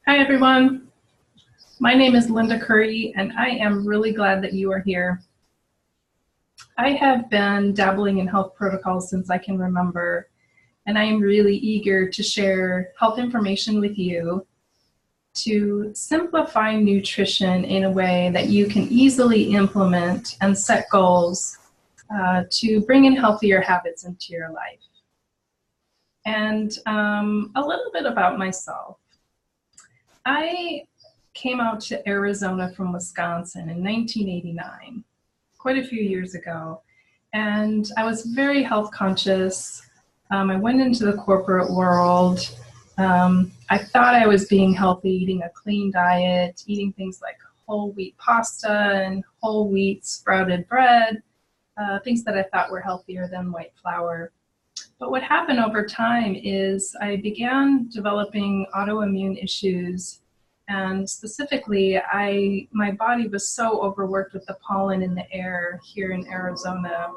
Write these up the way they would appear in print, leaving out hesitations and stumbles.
Hi everyone, my name is Linda Curry and I am really glad that you are here. I have been dabbling in health protocols since I can remember, and I am really eager to share health information with you to simplify nutrition in a way that you can easily implement and set goals to bring in healthier habits into your life. And a little bit about myself. I came out to Arizona from Wisconsin in 1989, quite a few years ago, and I was very health conscious. I went into the corporate world. I thought I was being healthy, eating a clean diet, eating things like whole wheat pasta and whole wheat sprouted bread, things that I thought were healthier than white flour. But what happened over time is I began developing autoimmune issues, and specifically my body was so overworked with the pollen in the air here in Arizona,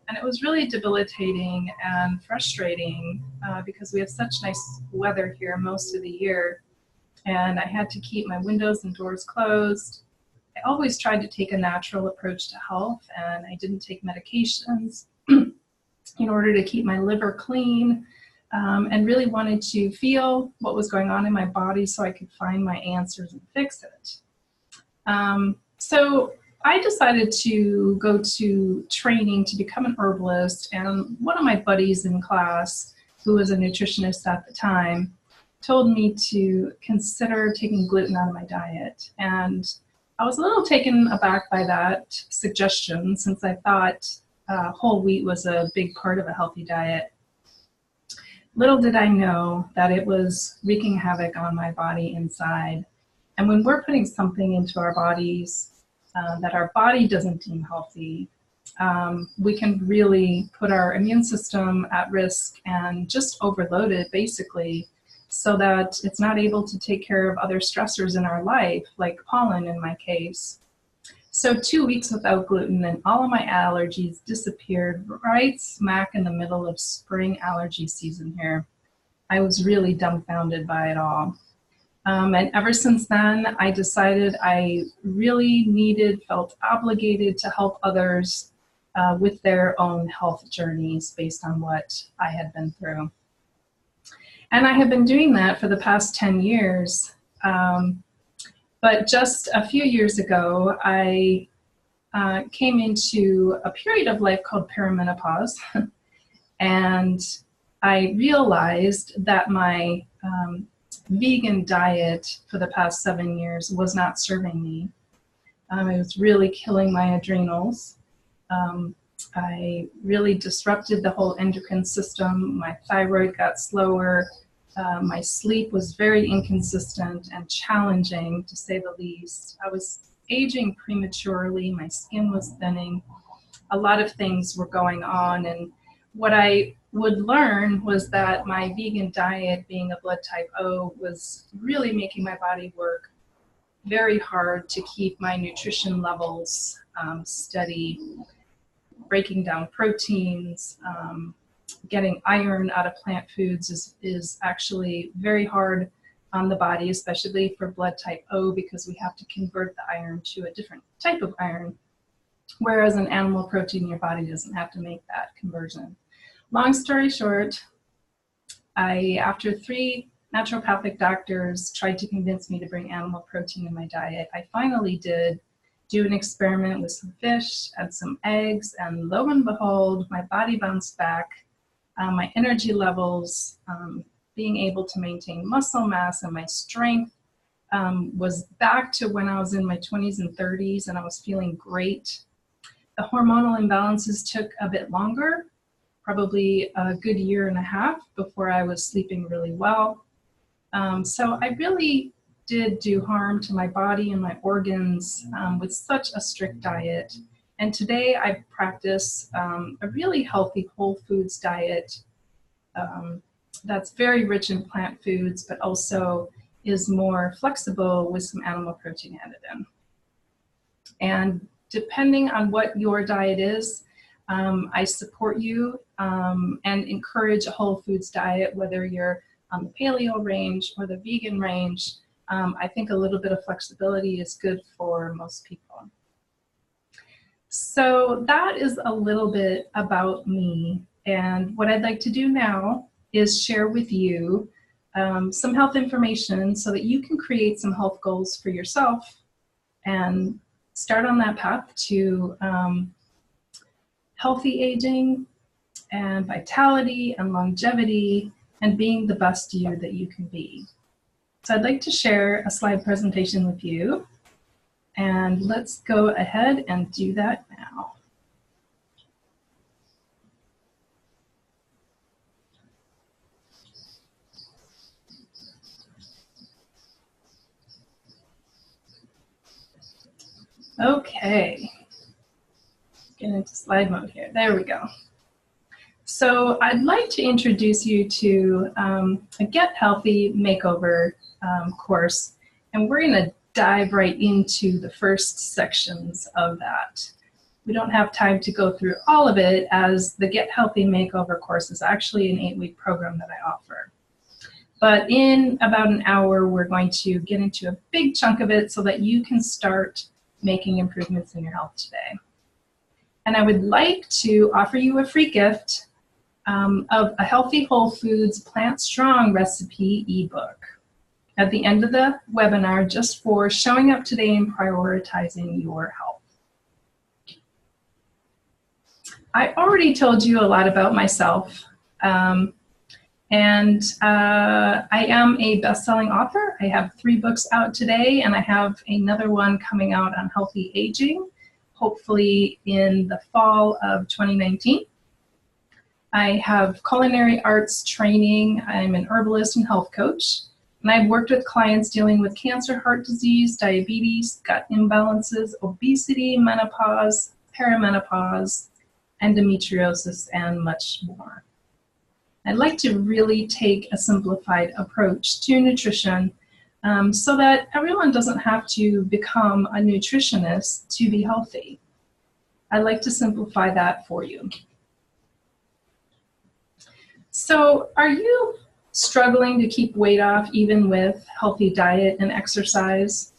and it was really debilitating and frustrating because we have such nice weather here most of the year, and I had to keep my windows and doors closed. I always tried to take a natural approach to health, and I didn't take medications in order to keep my liver clean, and really wanted to feel what was going on in my body so I could find my answers and fix it. So I decided to go to training to become an herbalist, and one of my buddies in class, who was a nutritionist at the time, told me to consider taking gluten out of my diet. And I was a little taken aback by that suggestion, since I thought whole wheat was a big part of a healthy diet. Little did I know that it was wreaking havoc on my body inside. And when we're putting something into our bodies that our body doesn't deem healthy, we can really put our immune system at risk and just overload it, basically, so that it's not able to take care of other stressors in our life, like pollen in my case. So 2 weeks without gluten and all of my allergies disappeared right smack in the middle of spring allergy season here. I was really dumbfounded by it all. And ever since then, I decided I really felt obligated to help others with their own health journeys based on what I had been through. And I have been doing that for the past 10 years. But just a few years ago, I came into a period of life called perimenopause, and I realized that my vegan diet for the past 7 years was not serving me. It was really killing my adrenals. I really disrupted the whole endocrine system. My thyroid got slower. My sleep was very inconsistent and challenging, to say the least. I was aging prematurely. My skin was thinning. A lot of things were going on, and what I would learn was that my vegan diet, being a blood type O, was really making my body work very hard to keep my nutrition levels steady, breaking down proteins. Getting iron out of plant foods is actually very hard on the body, especially for blood type O, because we have to convert the iron to a different type of iron, whereas an animal protein, your body doesn't have to make that conversion. Long story short, after 3 naturopathic doctors tried to convince me to bring animal protein in my diet, I finally did do an experiment with some fish and some eggs, and lo and behold, my body bounced back. My energy levels, being able to maintain muscle mass, and my strength was back to when I was in my 20s and 30s, and I was feeling great. The hormonal imbalances took a bit longer, probably a good 1.5 years before I was sleeping really well. So I really did do harm to my body and my organs with such a strict diet. And today I practice a really healthy whole foods diet that's very rich in plant foods, but also is more flexible with some animal protein added in. And depending on what your diet is, I support you and encourage a whole foods diet, whether you're on the paleo range or the vegan range. I think a little bit of flexibility is good for most people. So that is a little bit about me. And what I'd like to do now is share with you some health information so that you can create some health goals for yourself and start on that path to healthy aging and vitality and longevity and being the best you that you can be. So I'd like to share a slide presentation with you, and let's go ahead and do that now. Okay, get into slide mode here. There we go. So I'd like to introduce you to a Get Healthy Makeover course, and we're going to dive right into the first sections of that. We don't have time to go through all of it, as the Get Healthy Makeover course is actually an 8-week program that I offer. But in about an hour, we're going to get into a big chunk of it so that you can start making improvements in your health today. And I would like to offer you a free gift of a Healthy Whole Foods Plant Strong recipe ebook at the end of the webinar, just for showing up today and prioritizing your health. I already told you a lot about myself, and I am a best-selling author. I have 3 books out today, and I have another one coming out on healthy aging, hopefully in the fall of 2019. I have culinary arts training. I'm an herbalist and health coach, and I've worked with clients dealing with cancer, heart disease, diabetes, gut imbalances, obesity, menopause, perimenopause, endometriosis, and much more. I'd like to really take a simplified approach to nutrition so that everyone doesn't have to become a nutritionist to be healthy. I'd like to simplify that for you. So, are you struggling to keep weight off even with healthy diet and exercise?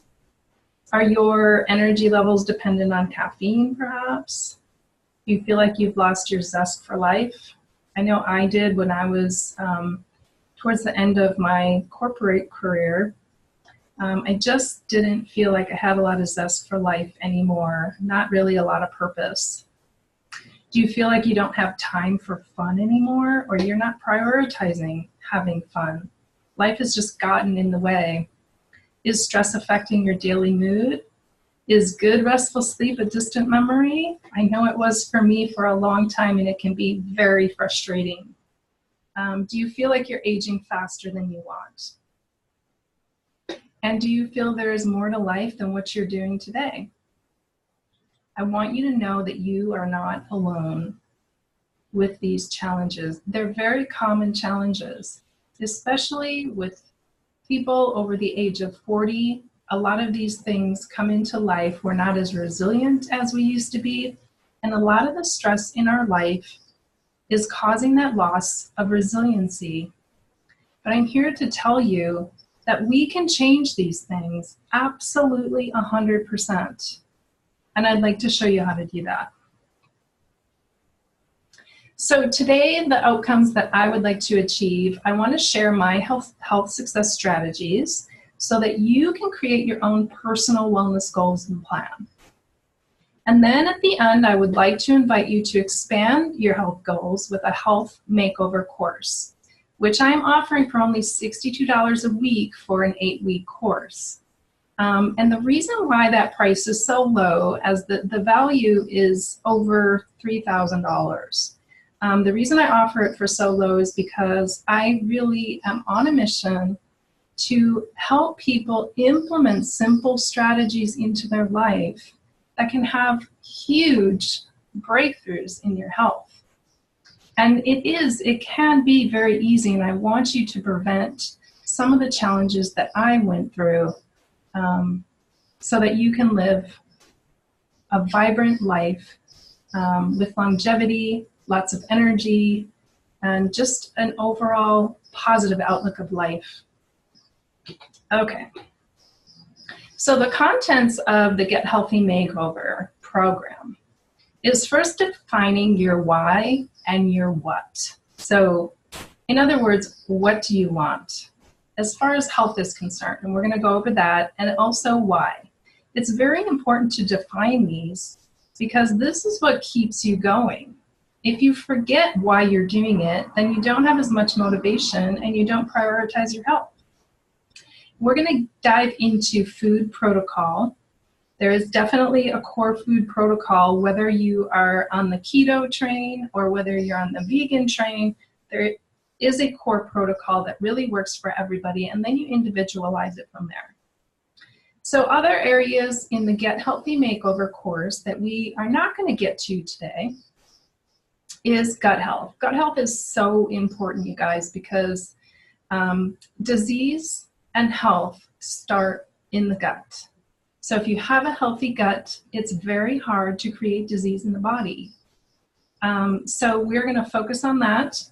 Are your energy levels dependent on caffeine, perhaps? Do you feel like you've lost your zest for life? I know I did when I was towards the end of my corporate career. I just didn't feel like I had a lot of zest for life anymore, not really a lot of purpose. Do you feel like you don't have time for fun anymore, or you're not prioritizing having fun? Life has just gotten in the way. Is stress affecting your daily mood? Is good restful sleep a distant memory? I know it was for me for a long time, and it can be very frustrating. Do you feel like you're aging faster than you want? And do you feel there is more to life than what you're doing today? I want you to know that you are not alone with these challenges. They're very common challenges, especially with people over the age of 40. A lot of these things come into life. We're not as resilient as we used to be. And a lot of the stress in our life is causing that loss of resiliency. But I'm here to tell you that we can change these things absolutely 100%. And I'd like to show you how to do that. So today, the outcomes that I would like to achieve, I want to share my health success strategies so that you can create your own personal wellness goals and plan. And then at the end, I would like to invite you to expand your health goals with a health makeover course, which I'm offering for only $62 a week for an 8-week course. And the reason why that price is so low, as the value is over $3,000. The reason I offer it for so low is because I really am on a mission to help people implement simple strategies into their life that can have huge breakthroughs in your health. And it can be very easy, and I want you to prevent some of the challenges that I went through so that you can live a vibrant life with longevity, lots of energy, and just an overall positive outlook of life. Okay, So the contents of the Get Healthy Makeover program is first defining your why and your what. So in other words, what do you want as far as health is concerned? And we're going to go over that, and also why. It's very important to define these because this is what keeps you going. If you forget why you're doing it, then you don't have as much motivation and you don't prioritize your health. We're going to dive into food protocol. There is definitely a core food protocol, whether you are on the keto train or whether you're on the vegan train. There is a core protocol that really works for everybody, and then you individualize it from there. So other areas in the Get Healthy Makeover course that we are not going to get to today is gut health. Gut health is so important, you guys, because disease and health start in the gut. So if you have a healthy gut, it's very hard to create disease in the body. So we're going to focus on that,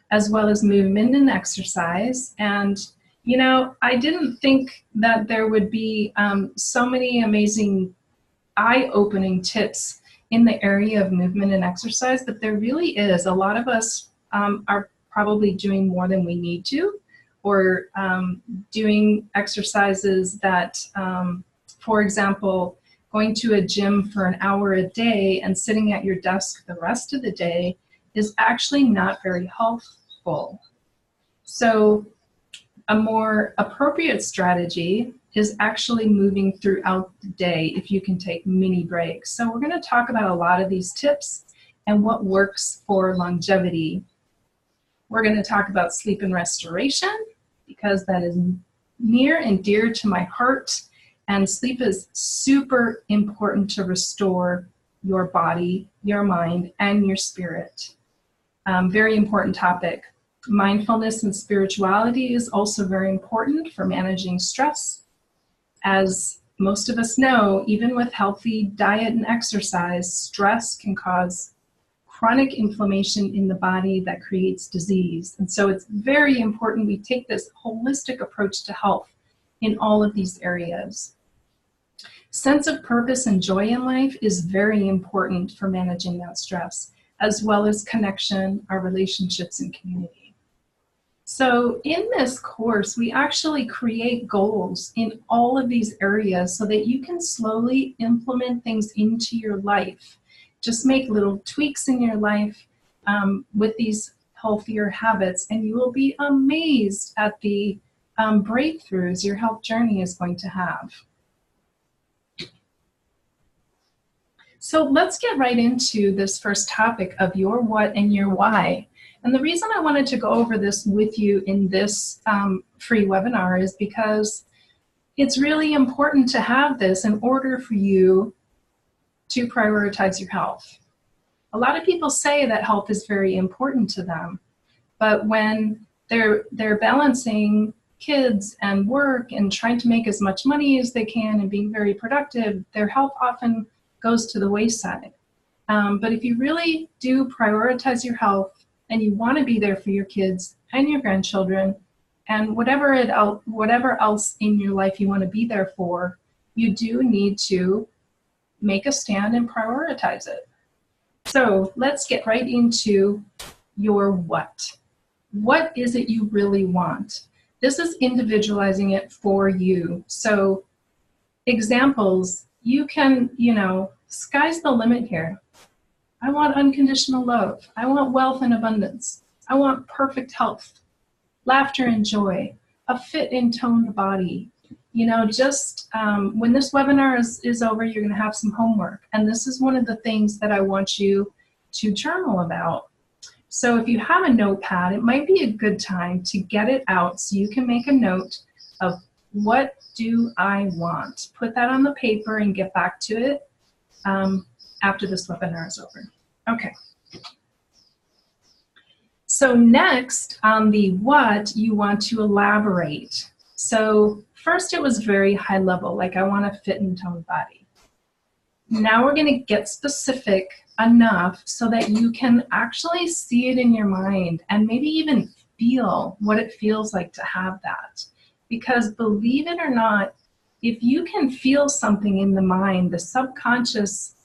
as well as movement and exercise. And, you know, I didn't think that there would be so many amazing eye-opening tips in the area of movement and exercise, but there really is. A lot of us are probably doing more than we need to, or doing exercises that, for example, going to a gym for an hour a day and sitting at your desk the rest of the day is actually not very healthful. So a more appropriate strategy is actually moving throughout the day if you can take mini breaks. So we're going to talk about a lot of these tips and what works for longevity. We're going to talk about sleep and restoration because that is near and dear to my heart, and sleep is super important to restore your body, your mind, and your spirit. Very important topic. Mindfulness and spirituality is also very important for managing stress. As most of us know, even with healthy diet and exercise, stress can cause chronic inflammation in the body that creates disease. And so it's very important we take this holistic approach to health in all of these areas. Sense of purpose and joy in life is very important for managing that stress, as well as connection, our relationships, and community. So in this course, we actually create goals in all of these areas so that you can slowly implement things into your life. Just make little tweaks in your life with these healthier habits, and you will be amazed at the breakthroughs your health journey is going to have. So let's get right into this first topic of your what and your why. And the reason I wanted to go over this with you in this free webinar is because it's really important to have this in order for you to prioritize your health. A lot of people say that health is very important to them, but when they're balancing kids and work and trying to make as much money as they can and being very productive, their health often goes to the wayside. But if you really do prioritize your health and you want to be there for your kids and your grandchildren and whatever else in your life you want to be there for, you do need to make a stand and prioritize it. So let's get right into your what. What is it you really want? This is individualizing it for you. So examples, you can, sky's the limit here. I want unconditional love. I want wealth and abundance. I want perfect health, laughter and joy, a fit and toned body. When this webinar is over, you're going to have some homework. And this is one of the things that I want you to journal about. So if you have a notepad, it might be a good time to get it out so you can make a note of what do I want. Put that on the paper and get back to it after this webinar is over. Okay. So next on the what, you want to elaborate. So first it was very high level, like I want a fit and toned body. Now we're going to get specific enough so that you can actually see it in your mind and maybe even feel what it feels like to have that. Because believe it or not, if you can feel something in the mind, the subconscious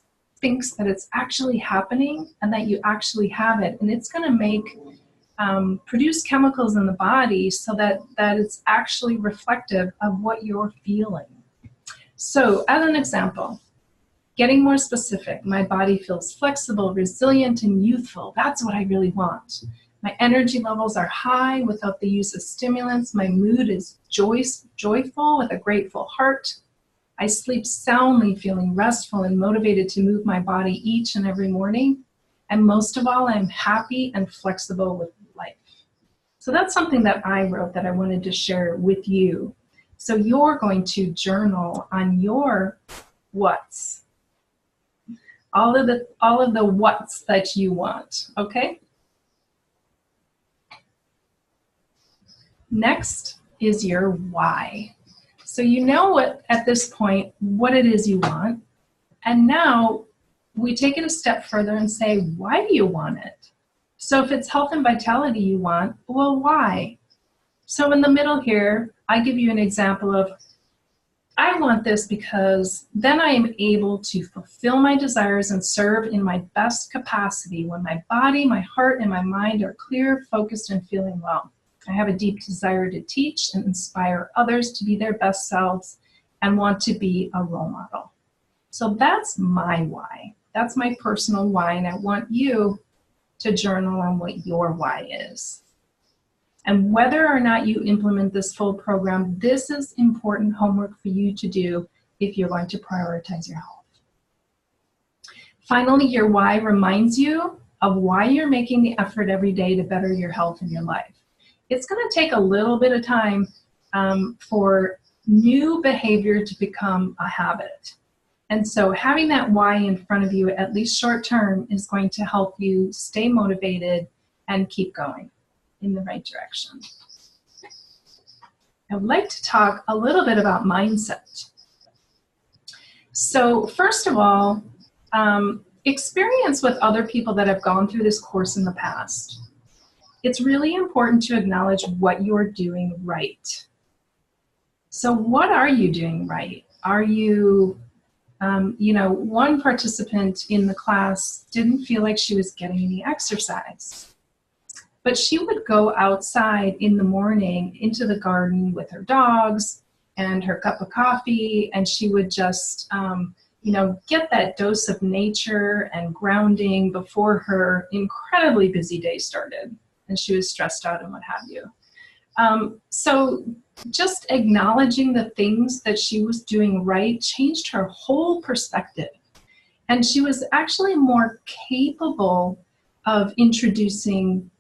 thinks that it's actually happening and that you actually have it. And it's going to make, produce chemicals in the body so that it's actually reflective of what you're feeling. So as an example, getting more specific, my body feels flexible, resilient, and youthful. That's what I really want. My energy levels are high without the use of stimulants. My mood is joyful with a grateful heart. I sleep soundly, feeling restful and motivated to move my body each and every morning. And most of all, I'm happy and flexible with life. So that's something that I wrote that I wanted to share with you. So you're going to journal on your what's. All of the what's that you want, okay? Next is your why. So you know what, at this point, what it is you want. And now we take it a step further and say, why do you want it? So if it's health and vitality you want, well, why? So in the middle here, I give you an example of, I want this because then I am able to fulfill my desires and serve in my best capacity when my body, my heart, and my mind are clear, focused, and feeling well. I have a deep desire to teach and inspire others to be their best selves and want to be a role model. So that's my why. That's my personal why, and I want you to journal on what your why is. And whether or not you implement this full program, this is important homework for you to do if you're going to prioritize your health. Finally, your why reminds you of why you're making the effort every day to better your health and your life. It's going to take a little bit of time for new behavior to become a habit. And so having that why in front of you, at least short term, is going to help you stay motivated and keep going in the right direction. I would like to talk a little bit about mindset. So first of all, experience with other people that have gone through this course in the past. It's really important to acknowledge what you're doing right. So what are you doing right? Are you, one participant in the class didn't feel like she was getting any exercise, but she would go outside in the morning into the garden with her dogs and her cup of coffee, and she would just, get that dose of nature and grounding before her incredibly busy day started. And she was stressed out and what have you. So just acknowledging the things that she was doing right changed her whole perspective. And she was actually more capable of introducing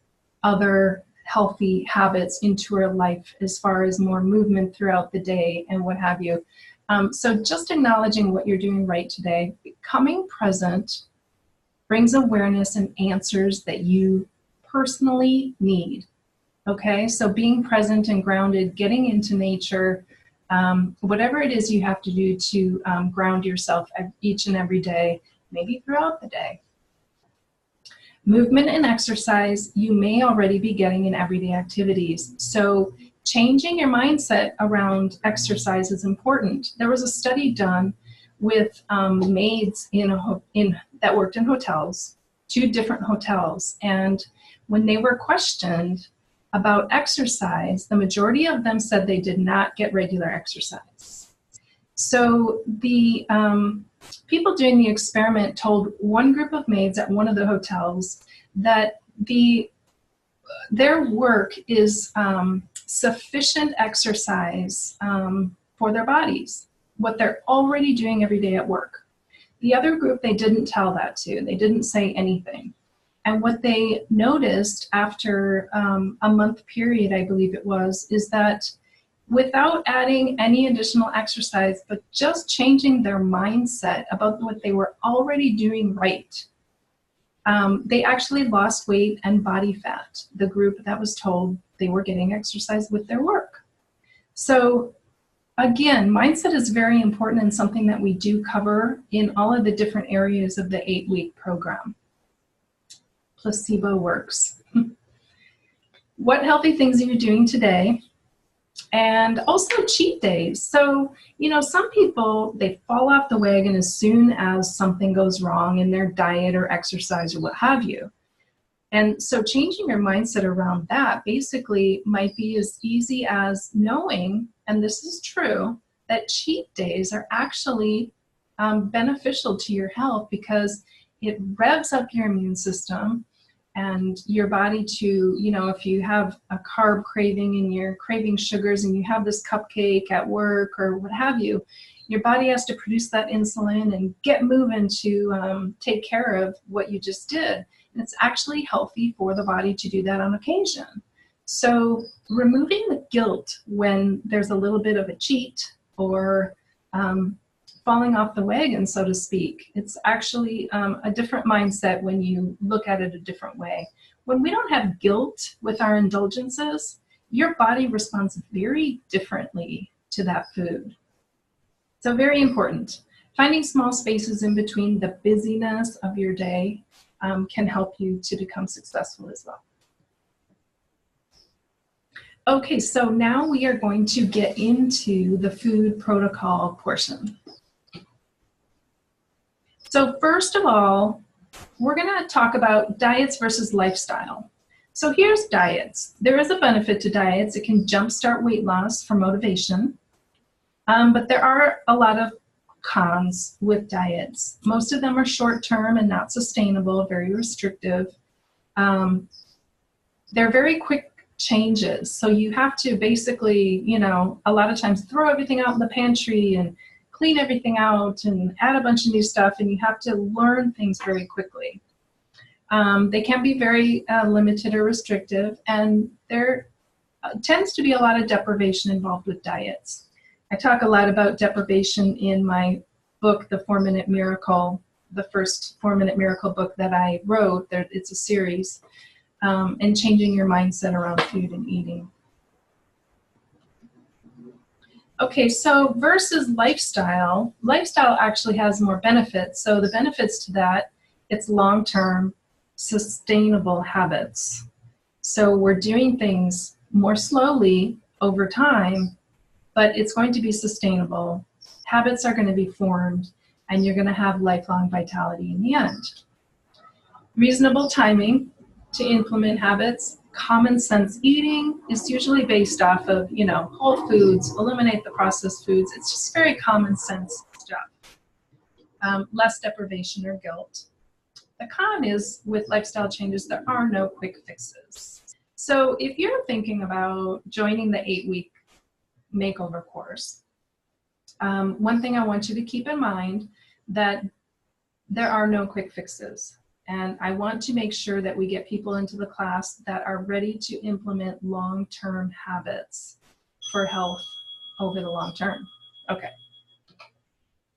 other healthy habits into her life as far as more movement throughout the day and what have you. So just acknowledging what you're doing right today, becoming present, brings awareness and answers that you personally need. Okay, so being present and grounded, getting into nature, whatever it is you have to do to ground yourself each and every day, maybe throughout the day. Movement and exercise, you may already be getting in everyday activities. So changing your mindset around exercise is important. There was a study done with maids that worked in hotels, 2 different hotels, and when they were questioned about exercise, the majority of them said they did not get regular exercise. So the people doing the experiment told one group of maids at one of the hotels that their work is sufficient exercise for their bodies, what they're already doing every day at work. The other group, they didn't tell that to. They didn't say anything. And what they noticed after a month period, I believe it was, is that without adding any additional exercise, but just changing their mindset about what they were already doing right, they actually lost weight and body fat, the group that was told they were getting exercise with their work. So again, mindset is very important and something that we do cover in all of the different areas of the 8-week program. Placebo works. What healthy things are you doing today And also cheat days. So, you know, some people, they fall off the wagon as soon as something goes wrong in their diet or exercise or what have you. And so changing your mindset around that basically might be as easy as knowing, and this is true, that cheat days are actually beneficial to your health because it revs up your immune system and your body to, you know, if you have a carb craving and you're craving sugars and you have this cupcake at work or what have you, your body has to produce that insulin and get moving to take care of what you just did. And it's actually healthy for the body to do that on occasion. So removing the guilt when there's a little bit of a cheat or falling off the wagon, so to speak. It's actually a different mindset when you look at it a different way. When we don't have guilt with our indulgences, your body responds very differently to that food. So very important. Finding small spaces in between the busyness of your day can help you to become successful as well. Okay, so now we are going to get into the food protocol portion. So first of all, we're going to talk about diets versus lifestyle. So here's diets. There is a benefit to diets. It can jumpstart weight loss for motivation, but there are a lot of cons with diets. Most of them are short-term and not sustainable, very restrictive. They're very quick changes. So you have to basically, you know, a lot of times throw everything out in the pantry and clean everything out and add a bunch of new stuff, and you have to learn things very quickly. They can be very limited or restrictive, and there tends to be a lot of deprivation involved with diets. I talk a lot about deprivation in my book, The 4-Minute Miracle, the first 4-Minute Miracle book that I wrote. It's a series, and changing your mindset around food and eating. Okay, so versus lifestyle. Lifestyle actually has more benefits. So the benefits to that, it's long-term, sustainable habits. So we're doing things more slowly over time, but it's going to be sustainable. Habits are going to be formed, and you're going to have lifelong vitality in the end. Reasonable timing to implement habits. Common sense eating is usually based off of, you know, whole foods, eliminate the processed foods. It's just very common sense stuff. Less deprivation or guilt. The con is with lifestyle changes, there are no quick fixes. So if you're thinking about joining the 8-week makeover course, one thing I want you to keep in mind that there are no quick fixes. And I want to make sure that we get people into the class that are ready to implement long-term habits for health over the long term. Okay,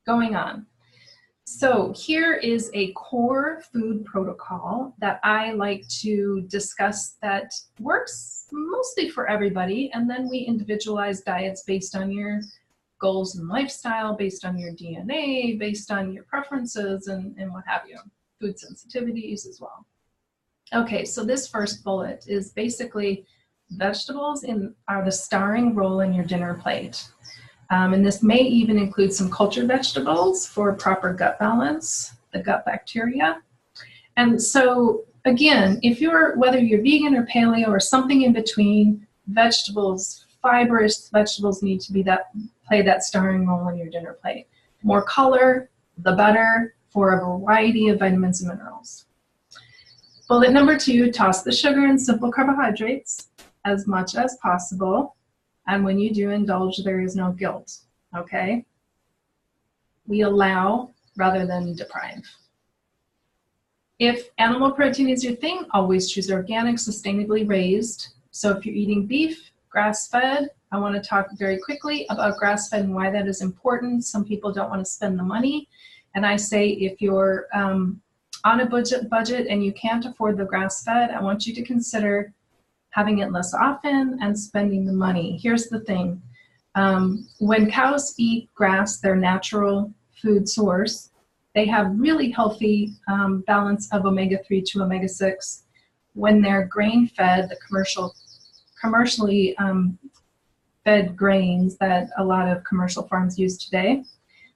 going on. So here is a core food protocol that I like to discuss that works mostly for everybody, and then we individualize diets based on your goals and lifestyle, based on your DNA, based on your preferences, and what have you. Food sensitivities as well. Okay, so this first bullet is basically vegetables are the starring role in your dinner plate. And this may even include some cultured vegetables for proper gut balance, the gut bacteria. And so again, whether you're vegan or paleo or something in between, vegetables, fibrous vegetables need to play that starring role in your dinner plate. More color, the better, for a variety of vitamins and minerals. Bullet number 2, toss the sugar and simple carbohydrates as much as possible. And when you do indulge, there is no guilt, okay? We allow rather than deprive. If animal protein is your thing, always choose organic, sustainably raised. So if you're eating beef, grass-fed, I want to talk very quickly about grass-fed and why that is important. Some people don't want to spend the money. And I say if you're on a budget and you can't afford the grass-fed, I want you to consider having it less often and spending the money. Here's the thing. When cows eat grass, their natural food source, they have really healthy balance of omega-3 to omega-6. When they're grain-fed, the commercially fed grains that a lot of commercial farms use today,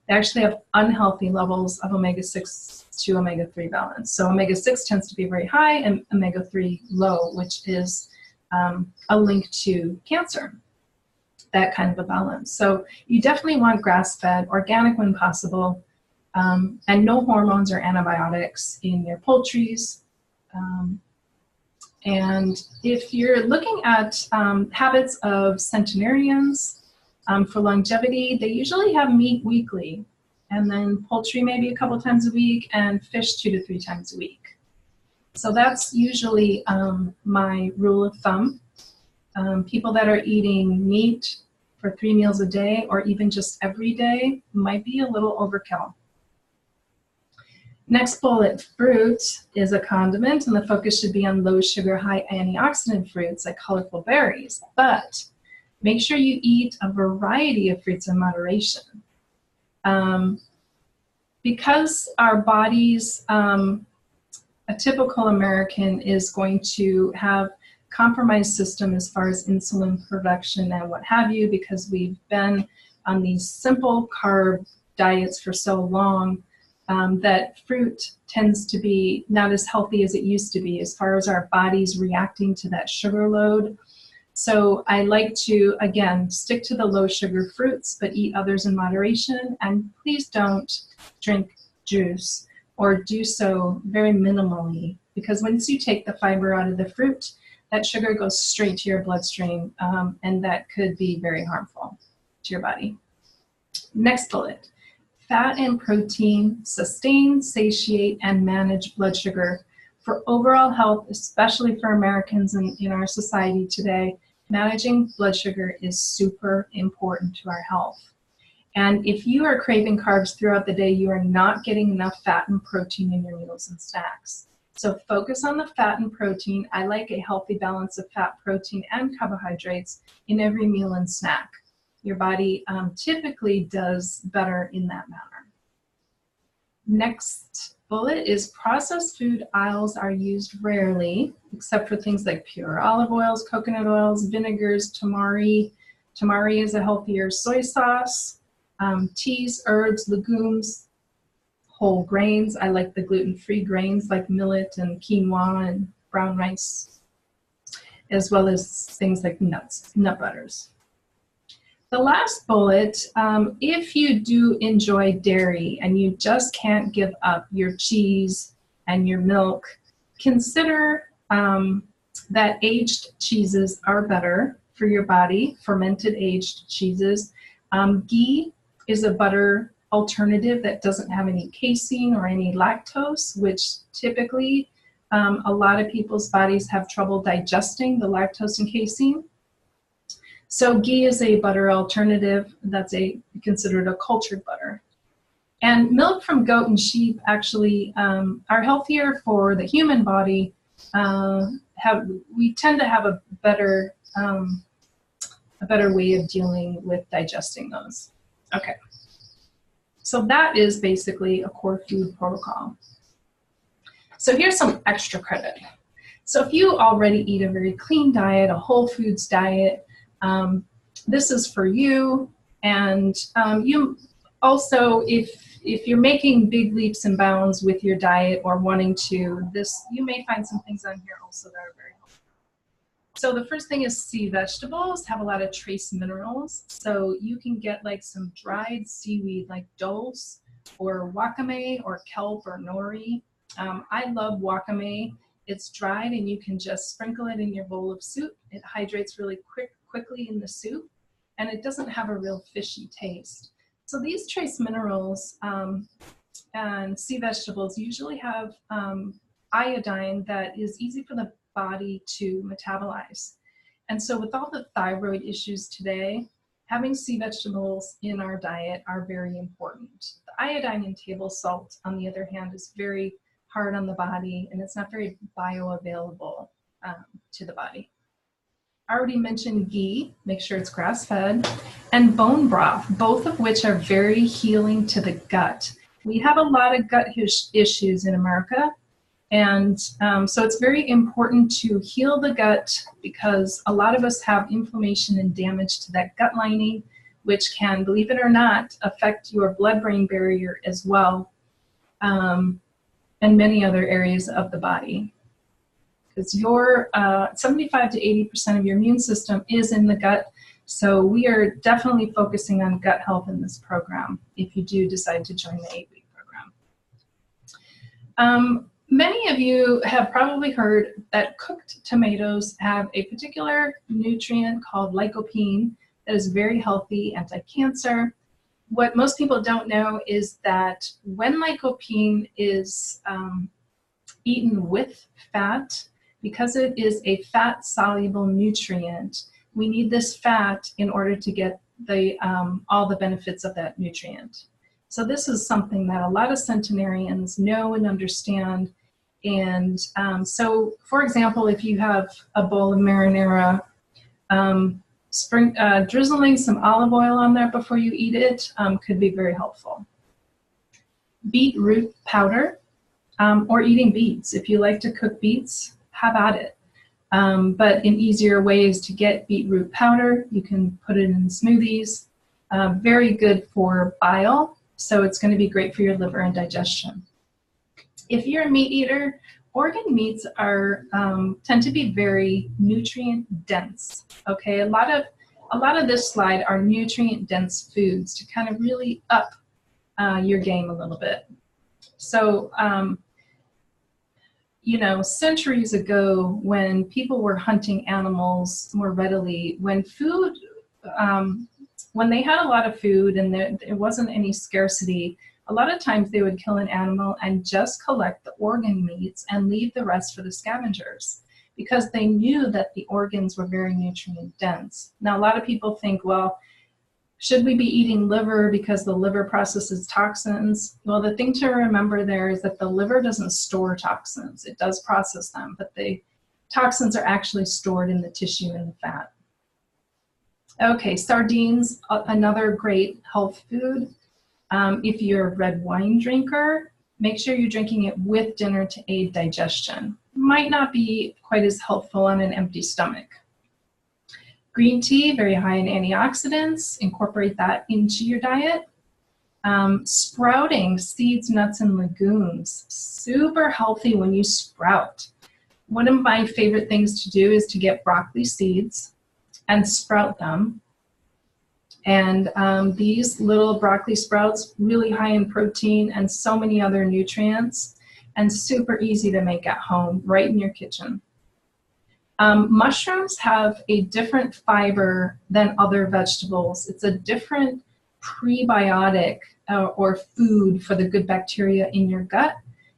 they actually have unhealthy levels of omega-6 to omega-3 balance. So omega-6 tends to be very high and omega-3 low, which is a link to cancer, that kind of a balance. So you definitely want grass-fed, organic when possible, and no hormones or antibiotics in your poultries. And if you're looking at habits of centenarians, for longevity, they usually have meat weekly, and then poultry maybe a couple times a week, and fish 2 to 3 times a week. So that's usually my rule of thumb. People that are eating meat for 3 meals a day, or even just every day, might be a little overkill. Next bullet, fruit is a condiment, and the focus should be on low sugar, high antioxidant fruits like colorful berries. But make sure you eat a variety of fruits in moderation. Because our bodies, a typical American is going to have compromised system as far as insulin production and what have you, because we've been on these simple carb diets for so long, that fruit tends to be not as healthy as it used to be as far as our bodies reacting to that sugar load. So I like to, again, stick to the low sugar fruits, but eat others in moderation. And please don't drink juice, or do so very minimally, because once you take the fiber out of the fruit, that sugar goes straight to your bloodstream, and that could be very harmful to your body. Next bullet, fat and protein sustain, satiate, and manage blood sugar. For overall health, especially for Americans in our society today, managing blood sugar is super important to our health. And if you are craving carbs throughout the day, you are not getting enough fat and protein in your meals and snacks. So focus on the fat and protein. I like a healthy balance of fat, protein, and carbohydrates in every meal and snack. Your body typically does better in that manner. Next bullet is processed food aisles are used rarely, except for things like pure olive oils, coconut oils, vinegars, tamari. Tamari is a healthier soy sauce. Teas, herbs, legumes, whole grains. I like the gluten-free grains like millet and quinoa and brown rice, as well as things like nuts, nut butters. The last bullet, if you do enjoy dairy and you just can't give up your cheese and your milk, consider that aged cheeses are better for your body, fermented aged cheeses. Ghee is a butter alternative that doesn't have any casein or any lactose, which typically a lot of people's bodies have trouble digesting the lactose and casein. So ghee is a butter alternative that's considered a cultured butter. And milk from goat and sheep actually are healthier for the human body. We tend to have a better way of dealing with digesting those. Okay. So that is basically a core food protocol. So here's some extra credit. So if you already eat a very clean diet, a whole foods diet, this is for you. And you also, if you're making big leaps and bounds with your diet or wanting to, you may find some things on here also that are very helpful. So the first thing is sea vegetables have a lot of trace minerals. So you can get like some dried seaweed like dulse or wakame or kelp or nori. I love wakame. It's dried and you can just sprinkle it in your bowl of soup. It hydrates really quickly in the soup, and it doesn't have a real fishy taste. So these trace minerals and sea vegetables usually have iodine that is easy for the body to metabolize. And so with all the thyroid issues today, having sea vegetables in our diet are very important. The iodine in table salt, on the other hand, is very hard on the body, and it's not very bioavailable to the body. I already mentioned ghee, make sure it's grass-fed, and bone broth, both of which are very healing to the gut. We have a lot of gut issues in America, And so it's very important to heal the gut, because a lot of us have inflammation and damage to that gut lining, which can, believe it or not, affect your blood-brain barrier as well, and many other areas of the body. Because your 75 to 80% of your immune system is in the gut. So we are definitely focusing on gut health in this program if you do decide to join the 8-week program. Many of you have probably heard that cooked tomatoes have a particular nutrient called lycopene that is very healthy, anti-cancer. What most people don't know is that when lycopene is eaten with fat, because it is a fat-soluble nutrient, we need this fat in order to get the all the benefits of that nutrient. So this is something that a lot of centenarians know and understand. And so, for example, if you have a bowl of marinara, drizzling some olive oil on there before you eat it could be very helpful. Beetroot powder, or eating beets. If you like to cook beets, have at it. But an easier way is to get beetroot powder. You can put it in smoothies. Very good for bile, so it's going to be great for your liver and digestion. If you're a meat eater, organ meats are tend to be very nutrient dense. Okay, a lot of this slide are nutrient dense foods to kind of really up your game a little bit. So you know, centuries ago, when people were hunting animals more readily, when they had a lot of food and there wasn't any scarcity, a lot of times they would kill an animal and just collect the organ meats and leave the rest for the scavengers, because they knew that the organs were very nutrient dense. Now, a lot of people think, well, should we be eating liver because the liver processes toxins? Well, the thing to remember there is that the liver doesn't store toxins. It does process them, but the toxins are actually stored in the tissue and the fat. Okay, sardines, another great health food. If you're a red wine drinker, make sure you're drinking it with dinner to aid digestion. Might not be quite as helpful on an empty stomach. Green tea, very high in antioxidants. Incorporate that into your diet. Sprouting seeds, nuts, and legumes. Super healthy when you sprout. One of my favorite things to do is to get broccoli seeds and sprout them. And these little broccoli sprouts, really high in protein and so many other nutrients, and super easy to make at home, right in your kitchen. Mushrooms have a different fiber than other vegetables. It's a different prebiotic or food for the good bacteria in your gut.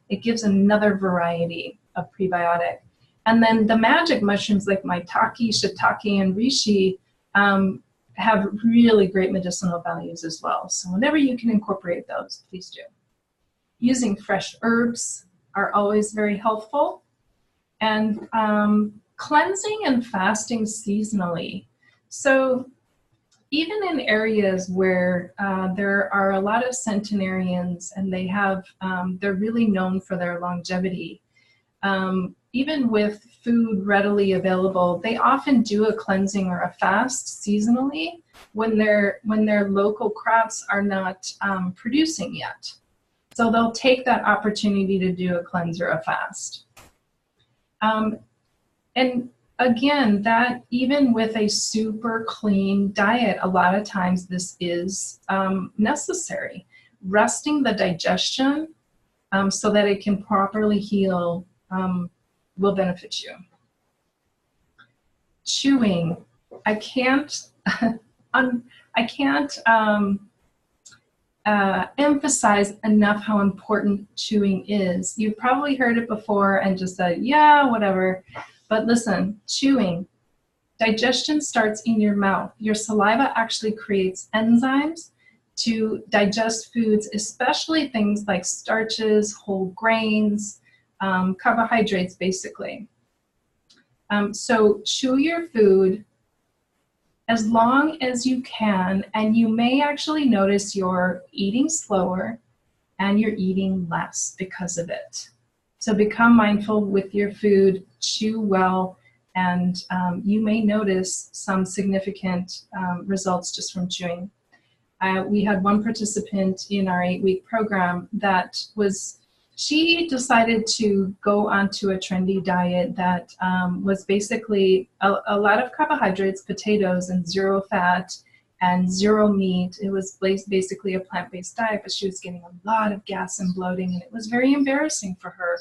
It gives another variety of prebiotic. And then the magic mushrooms like maitake, shiitake, and reishi have really great medicinal values as well. So whenever you can incorporate those, please do. Using fresh herbs are always very helpful. And cleansing and fasting seasonally. So even in areas where there are a lot of centenarians and they have, they're really known for their longevity, even with food readily available, they often do a cleansing or a fast seasonally when their local crops are not producing yet. So they'll take that opportunity to do a cleanse or a fast. And again, that even with a super clean diet, a lot of times this is necessary. Resting the digestion so that it can properly heal will benefit you. Chewing. I can't emphasize enough how important chewing is. You've probably heard it before and just said, yeah, whatever. But listen, chewing. Digestion starts in your mouth. Your saliva actually creates enzymes to digest foods, especially things like starches, whole grains, carbohydrates, basically. So chew your food as long as you can, and you may actually notice you're eating slower and you're eating less because of it. So become mindful with your food, chew well, and you may notice some significant results just from chewing. We had one participant in our 8-week program that she decided to go onto a trendy diet that was basically a lot of carbohydrates, potatoes, and zero fat and zero meat. It was basically a plant-based diet, but she was getting a lot of gas and bloating, and it was very embarrassing for her.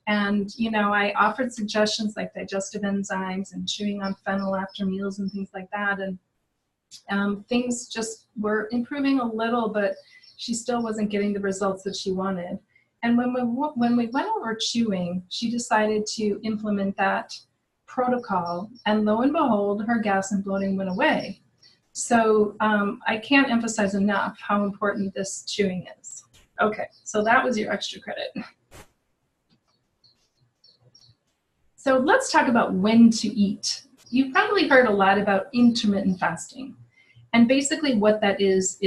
And, you know, I offered suggestions like digestive enzymes and chewing on fennel after meals and things like that. And things just were improving a little, but she still wasn't getting the results that she wanted. And when we went over chewing, she decided to implement that protocol, and lo and behold, her gas and bloating went away. So I can't emphasize enough how important this chewing is. Okay, so that was your extra credit. So let's talk about when to eat. You've probably heard a lot about intermittent fasting. And basically what that is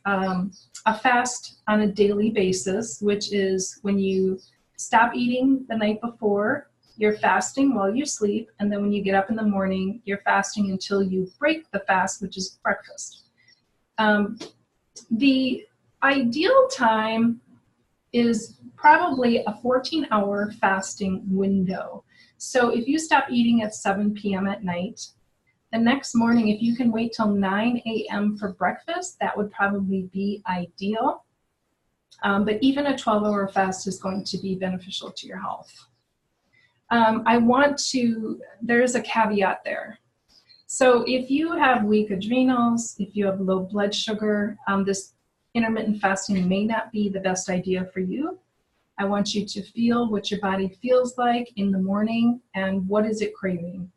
a fast on a daily basis, which is when you stop eating the night before, you're fasting while you sleep, and then when you get up in the morning, you're fasting until you break the fast, which is breakfast. The ideal time is probably a 14-hour fasting window. So if you stop eating at 7 p.m. at night, the next morning, if you can wait till 9 a.m. for breakfast, that would probably be ideal. But even a 12-hour fast is going to be beneficial to your health. There is a caveat there. So if you have weak adrenals, if you have low blood sugar, this intermittent fasting may not be the best idea for you. I want you to feel what your body feels like in the morning and what is it craving.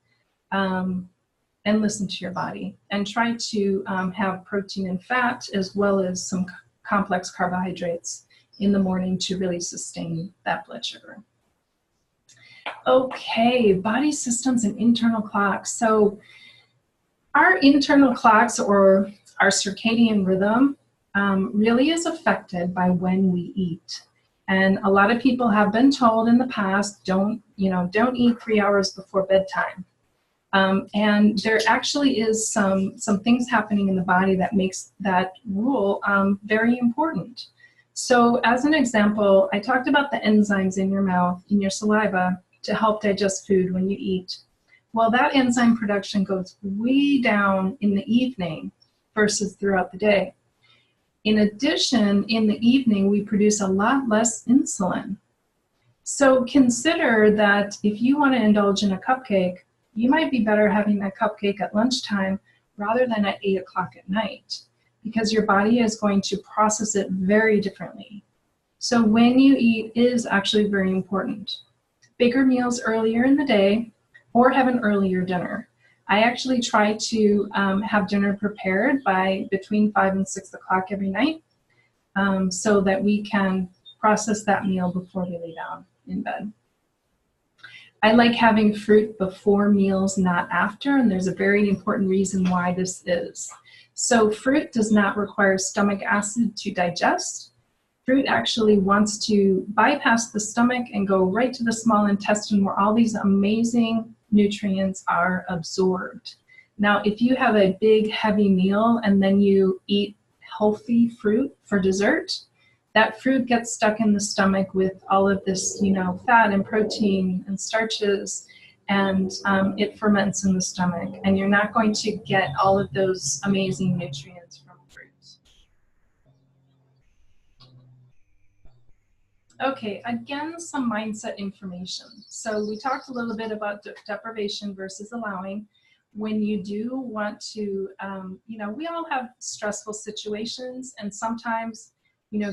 And listen to your body and try to have protein and fat as well as some complex carbohydrates in the morning to really sustain that blood sugar. Okay, body systems and internal clocks. So our internal clocks, or our circadian rhythm, really is affected by when we eat. And a lot of people have been told in the past, don't eat 3 hours before bedtime. And there actually is some things happening in the body that makes that rule very important. So as an example, I talked about the enzymes in your mouth, in your saliva, to help digest food when you eat. Well, that enzyme production goes way down in the evening versus throughout the day. In addition, in the evening, we produce a lot less insulin. So consider that if you want to indulge in a cupcake, you might be better having that cupcake at lunchtime rather than at 8 o'clock at night, because your body is going to process it very differently. So when you eat is actually very important. Bigger meals earlier in the day, or have an earlier dinner. I actually try to have dinner prepared by between 5 and 6 o'clock every night so that we can process that meal before we lay down in bed. I like having fruit before meals, not after, and there's a very important reason why this is. So fruit does not require stomach acid to digest. Fruit actually wants to bypass the stomach and go right to the small intestine where all these amazing nutrients are absorbed. Now, if you have a big, heavy meal and then you eat healthy fruit for dessert, that fruit gets stuck in the stomach with all of this, fat and protein and starches, and it ferments in the stomach, and you're not going to get all of those amazing nutrients from fruit. Okay, again, some mindset information. So we talked a little bit about deprivation versus allowing. When you do want to, we all have stressful situations, and sometimes,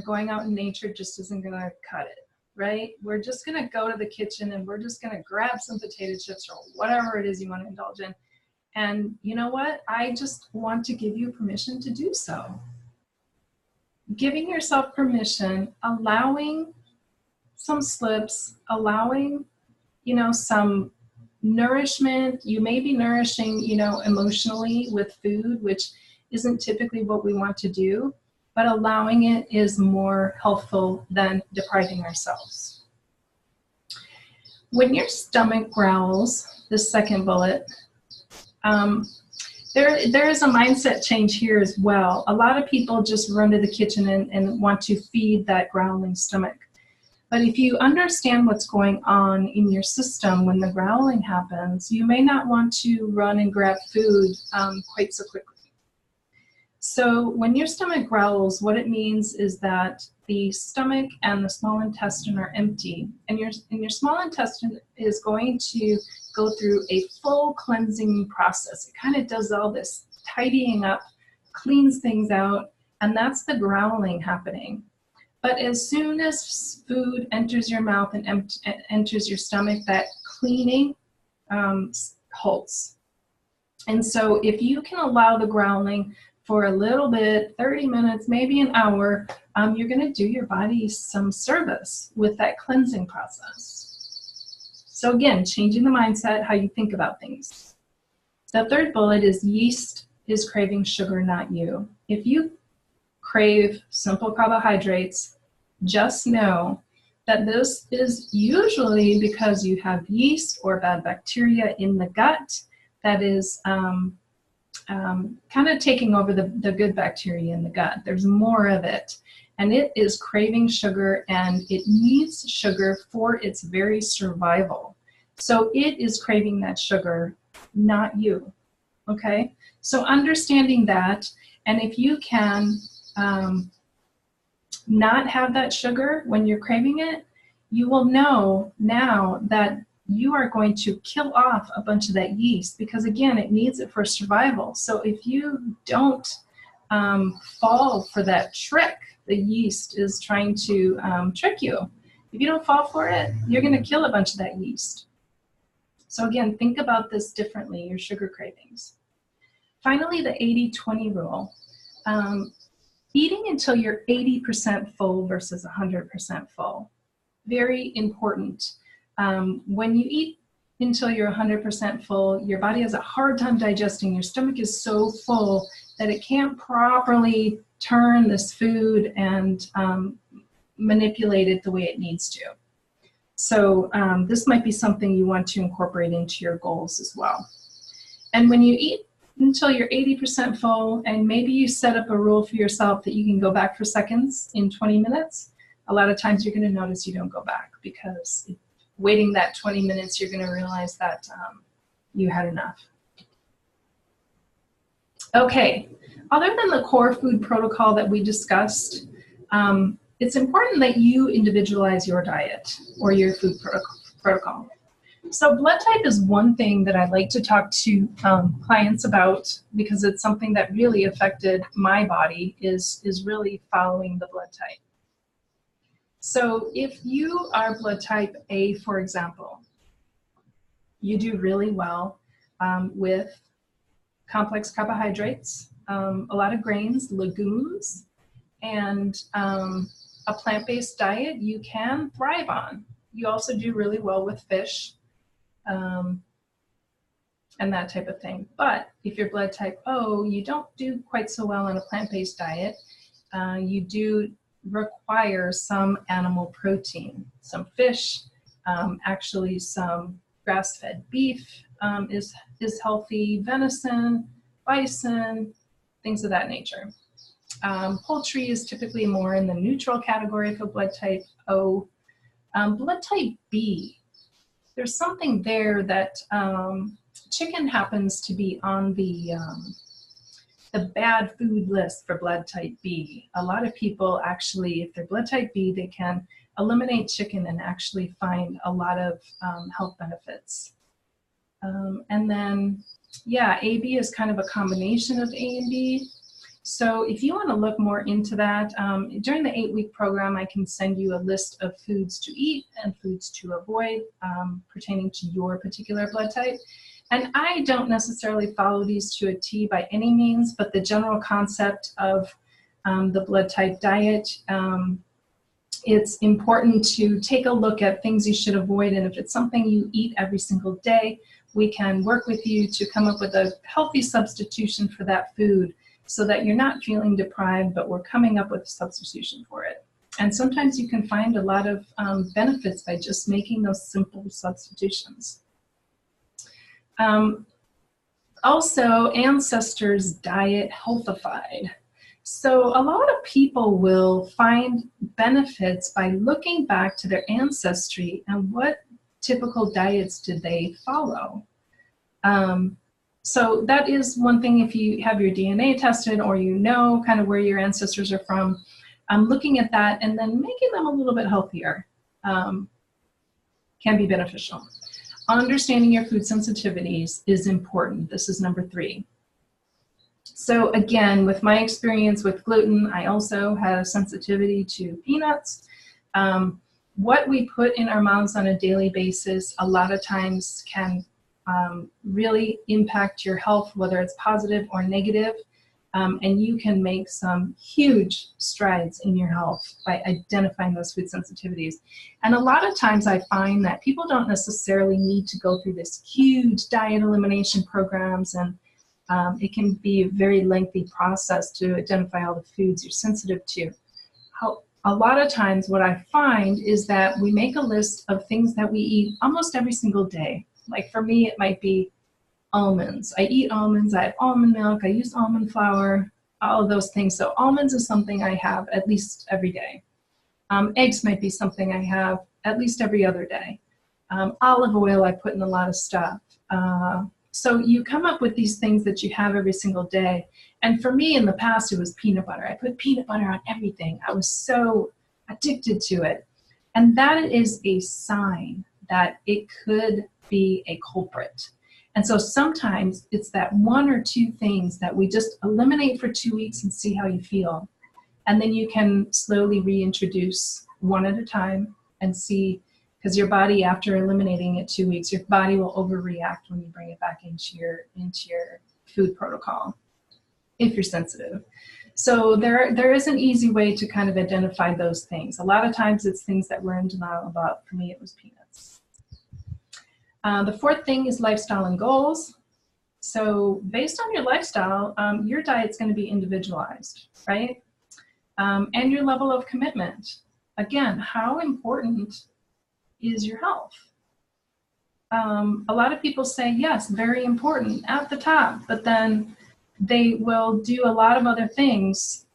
going out in nature just isn't going to cut it, right? We're just going to go to the kitchen and we're just going to grab some potato chips or whatever it is you want to indulge in. And you know what? I just want to give you permission to do so. Giving yourself permission, allowing some slips, allowing, some nourishment. You may be nourishing, emotionally with food, which isn't typically what we want to do, but allowing it is more helpful than depriving ourselves. When your stomach growls, the second bullet, there is a mindset change here as well. A lot of people just run to the kitchen and want to feed that growling stomach. But if you understand what's going on in your system when the growling happens, you may not want to run and grab food quite so quickly. So when your stomach growls, what it means is that the stomach and the small intestine are empty, and your small intestine is going to go through a full cleansing process. It kind of does all this tidying up, cleans things out, and that's the growling happening. But as soon as food enters your mouth and enters your stomach, that cleaning halts. And so if you can allow the growling for a little bit, 30 minutes, maybe an hour, you're going to do your body some service with that cleansing process. So again, changing the mindset, how you think about things. The third bullet is yeast is craving sugar, not you. If you crave simple carbohydrates, just know that this is usually because you have yeast or bad bacteria in the gut that is kind of taking over the good bacteria in the gut. There's more of it, and it is craving sugar, and it needs sugar for its very survival. So it is craving that sugar, not you. Okay? So understanding that, and if you can not have that sugar when you're craving it, you will know now that you are going to kill off a bunch of that yeast, because again, it needs it for survival. So if you don't fall for that trick, the yeast is trying to trick you. If you don't fall for it, you're going to kill a bunch of that yeast. So again, think about this differently, your sugar cravings. Finally, the 80-20 rule. Eating until you're 80% full versus 100% full. Very important. When you eat until you're 100% full, your body has a hard time digesting. Your stomach is so full that it can't properly turn this food and manipulate it the way it needs to. So this might be something you want to incorporate into your goals as well. And when you eat until you're 80% full, and maybe you set up a rule for yourself that you can go back for seconds in 20 minutes, a lot of times you're going to notice you don't go back, because waiting that 20 minutes, you're going to realize that you had enough. Okay, other than the core food protocol that we discussed, it's important that you individualize your diet or your food protocol. So blood type is one thing that I like to talk to clients about, because it's something that really affected my body, is really following the blood type. So if you are blood type A, for example, you do really well with complex carbohydrates, a lot of grains, legumes, and a plant-based diet you can thrive on. You also do really well with fish and that type of thing. But if you're blood type O, you don't do quite so well on a plant-based diet. You do require some animal protein, some fish, actually some grass-fed beef is healthy, venison, bison, things of that nature. Poultry is typically more in the neutral category for blood type O. Blood type B, there's something there that chicken happens to be on the bad food list for blood type B. A lot of people actually, if they're blood type B, they can eliminate chicken and actually find a lot of health benefits. And then, yeah, AB is kind of a combination of A and B. So if you want to look more into that, during the 8-week program, I can send you a list of foods to eat and foods to avoid pertaining to your particular blood type. And I don't necessarily follow these to a T by any means, but the general concept of the blood type diet, it's important to take a look at things you should avoid. And if it's something you eat every single day, we can work with you to come up with a healthy substitution for that food, so that you're not feeling deprived, but we're coming up with a substitution for it. And sometimes you can find a lot of benefits by just making those simple substitutions. Also, ancestors' diet healthified. So a lot of people will find benefits by looking back to their ancestry and what typical diets did they follow. So that is one thing. If you have your DNA tested or you know kind of where your ancestors are from, looking at that and then making them a little bit healthier can be beneficial. Understanding your food sensitivities is important. This is number 3. So again, with my experience with gluten, I also had a sensitivity to peanuts. What we put in our mouths on a daily basis a lot of times can really impact your health, whether it's positive or negative. And you can make some huge strides in your health by identifying those food sensitivities. And a lot of times I find that people don't necessarily need to go through this huge diet elimination programs, and it can be a very lengthy process to identify all the foods you're sensitive to. A lot of times what I find is that we make a list of things that we eat almost every single day. Like for me, it might be almonds. I eat almonds, I have almond milk, I use almond flour, all of those things. So almonds is something I have at least every day. Eggs might be something I have at least every other day. Olive oil, I put in a lot of stuff. So you come up with these things that you have every single day. And for me in the past, it was peanut butter. I put peanut butter on everything. I was so addicted to it. And that is a sign that it could be a culprit. And so sometimes it's that 1 or 2 things that we just eliminate for 2 weeks and see how you feel. And then you can slowly reintroduce one at a time and see, because your body, after eliminating it 2 weeks, your body will overreact when you bring it back into your food protocol, if you're sensitive. So there is an easy way to kind of identify those things. A lot of times it's things that we're in denial about. For me, it was peanuts. The 4th thing is lifestyle and goals. So based on your lifestyle, your diet's going to be individualized, right? And your level of commitment. Again, how important is your health? A lot of people say, yes, very important at the top, but then they will do a lot of other things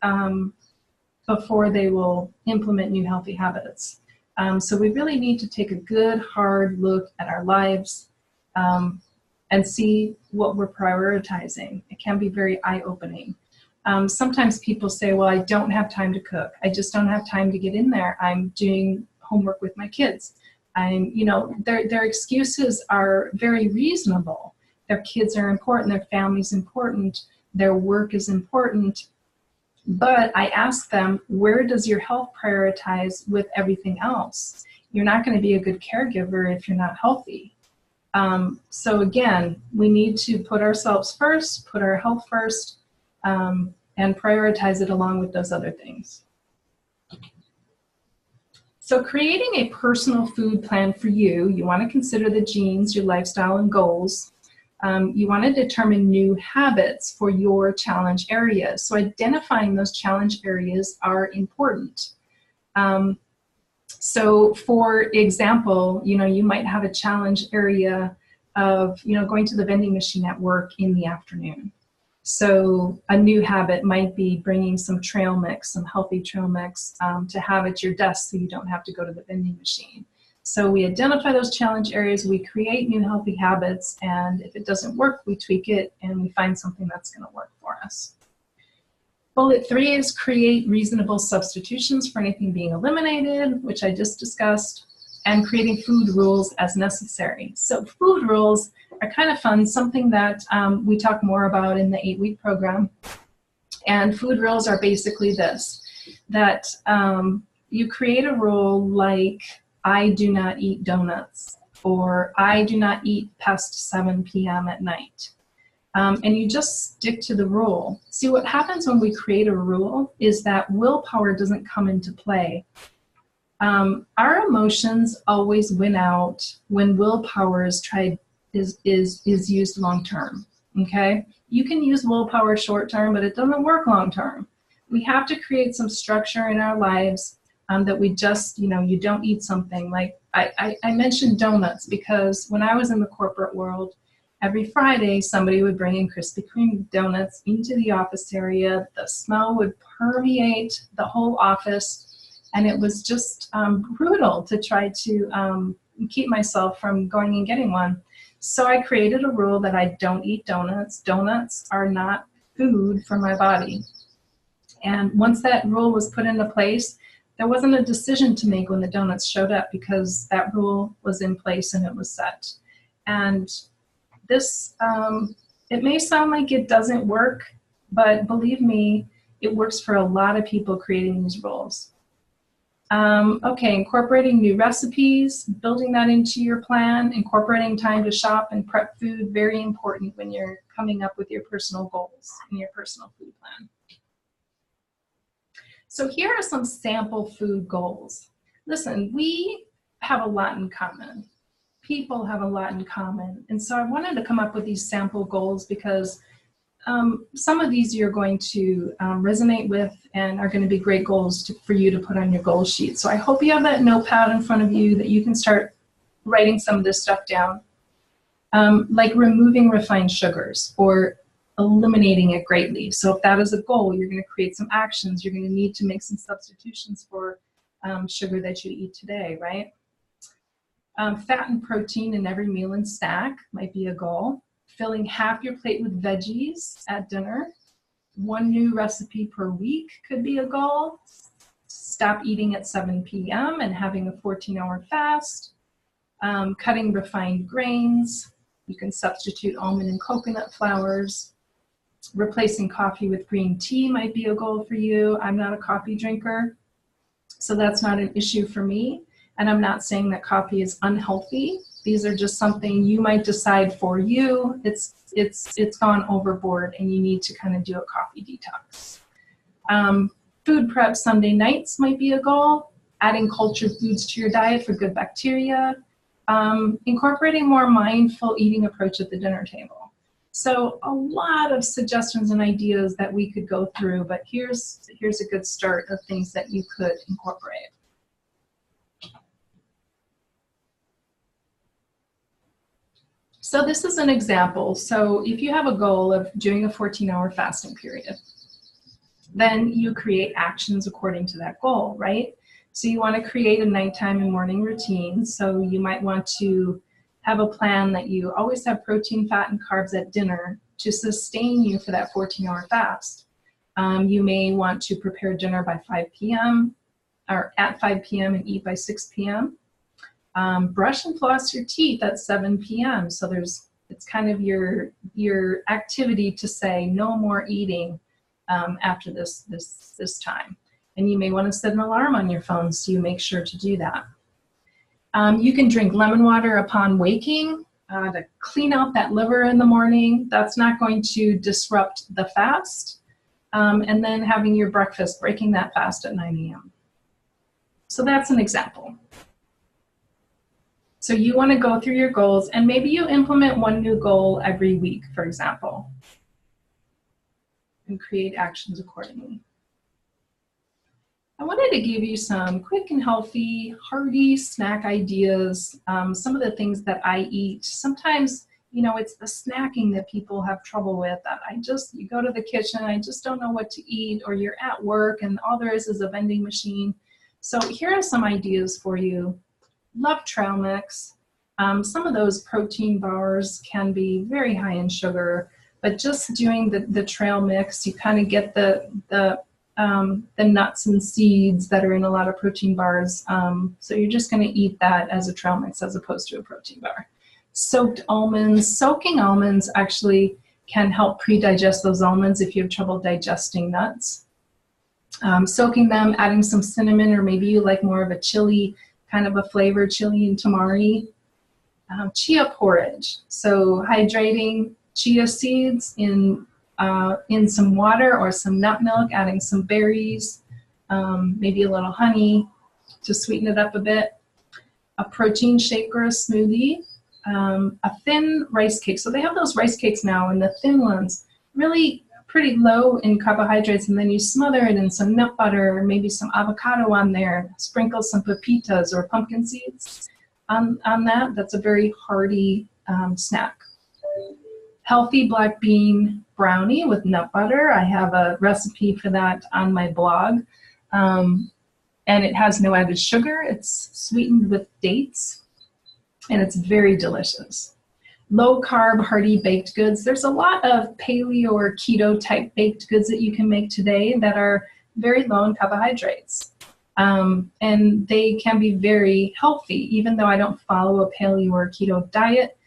before they will implement new healthy habits. So we really need to take a good, hard look at our lives and see what we're prioritizing. It can be very eye-opening. Sometimes people say, well, I don't have time to cook. I just don't have time to get in there. I'm doing homework with my kids. Their excuses are very reasonable. Their kids are important, their family's important, their work is important. But I ask them, where does your health prioritize with everything else? You're not going to be a good caregiver if you're not healthy. So again, we need to put ourselves first, put our health first, and prioritize it along with those other things. So creating a personal food plan for you, you want to consider the genes, your lifestyle, and goals. You want to determine new habits for your challenge areas. So identifying those challenge areas are important. So for example, you might have a challenge area of, going to the vending machine at work in the afternoon. So a new habit might be bringing some trail mix, some healthy trail mix to have at your desk so you don't have to go to the vending machine. So we identify those challenge areas, we create new healthy habits, and if it doesn't work, we tweak it and we find something that's going to work for us. Bullet 3 is create reasonable substitutions for anything being eliminated, which I just discussed, and creating food rules as necessary. So food rules are kind of fun, something that we talk more about in the 8-week program. And food rules are basically this, that you create a rule like, I do not eat donuts, or I do not eat past 7 p.m. at night. And you just stick to the rule. See, what happens when we create a rule is that willpower doesn't come into play. Our emotions always win out when willpower is used long term. Okay? You can use willpower short term, but it doesn't work long term. We have to create some structure in our lives that we just, you don't eat something. Like I mentioned donuts because when I was in the corporate world, every Friday somebody would bring in Krispy Kreme donuts into the office area. The smell would permeate the whole office, and it was just brutal to try to keep myself from going and getting one. So I created a rule that I don't eat donuts. Donuts are not food for my body. And once that rule was put into place, there wasn't a decision to make when the donuts showed up because that rule was in place and it was set. And this, it may sound like it doesn't work, but believe me, it works for a lot of people creating these rules. Okay, incorporating new recipes, building that into your plan, incorporating time to shop and prep food, very important when you're coming up with your personal goals and your personal food plan. So here are some sample food goals. Listen, we have a lot in common. People have a lot in common. And so I wanted to come up with these sample goals because some of these you're going to resonate with and are going to be great goals for you to put on your goal sheet. So I hope you have that notepad in front of you that you can start writing some of this stuff down. Like removing refined sugars or eliminating it greatly. So if that is a goal, you're going to create some actions. You're going to need to make some substitutions for sugar that you eat today, right? Fat and protein in every meal and snack might be a goal. Filling half your plate with veggies at dinner. One new recipe per week could be a goal. Stop eating at 7 p.m. and having a 14-hour fast. Cutting refined grains. You can substitute almond and coconut flours. Replacing coffee with green tea might be a goal for you. I'm not a coffee drinker, so that's not an issue for me. And I'm not saying that coffee is unhealthy. These are just something you might decide for you. It's gone overboard and you need to kind of do a coffee detox. Food prep Sunday nights might be a goal. Adding cultured foods to your diet for good bacteria. Incorporating more mindful eating approach at the dinner table. So a lot of suggestions and ideas that we could go through, but here's a good start of things that you could incorporate. So this is an example. So if you have a goal of doing a 14-hour fasting period, then you create actions according to that goal, right? So you want to create a nighttime and morning routine. So you might want to have a plan that you always have protein, fat, and carbs at dinner to sustain you for that 14-hour fast. You may want to prepare dinner by 5 p.m. or at 5 p.m. and eat by 6 p.m. Brush and floss your teeth at 7 p.m. So it's kind of your activity to say no more eating after this time. And you may want to set an alarm on your phone so you make sure to do that. You can drink lemon water upon waking to clean out that liver in the morning. That's not going to disrupt the fast. And then having your breakfast, breaking that fast at 9 a.m. So that's an example. So you want to go through your goals and maybe you implement one new goal every week, for example, and create actions accordingly. I wanted to give you some quick and healthy, hearty snack ideas, some of the things that I eat. Sometimes, it's the snacking that people have trouble with. That you go to the kitchen, I just don't know what to eat, or you're at work and all there is a vending machine. So here are some ideas for you. Love trail mix. Some of those protein bars can be very high in sugar, but just doing the trail mix, you kind of get the nuts and seeds that are in a lot of protein bars. So you're just going to eat that as a trail mix as opposed to a protein bar. Soaked almonds. Soaking almonds actually can help pre-digest those almonds if you have trouble digesting nuts. Soaking them, adding some cinnamon, or maybe you like more of a chili kind of a flavor, chili and tamari. Chia porridge. So hydrating chia seeds in some water or some nut milk, adding some berries, maybe a little honey to sweeten it up a bit. A protein shake or a smoothie. A thin rice cake. So they have those rice cakes now, and the thin ones really pretty low in carbohydrates, and then you smother it in some nut butter, maybe some avocado on there, sprinkle some pepitas or pumpkin seeds on that. That's a very hearty snack. Healthy black bean brownie with nut butter. I have a recipe for that on my blog. And it has no added sugar. It's sweetened with dates, and it's very delicious. Low carb, hearty baked goods. There's a lot of paleo or keto type baked goods that you can make today that are very low in carbohydrates. And they can be very healthy. Even though I don't follow a paleo or keto diet,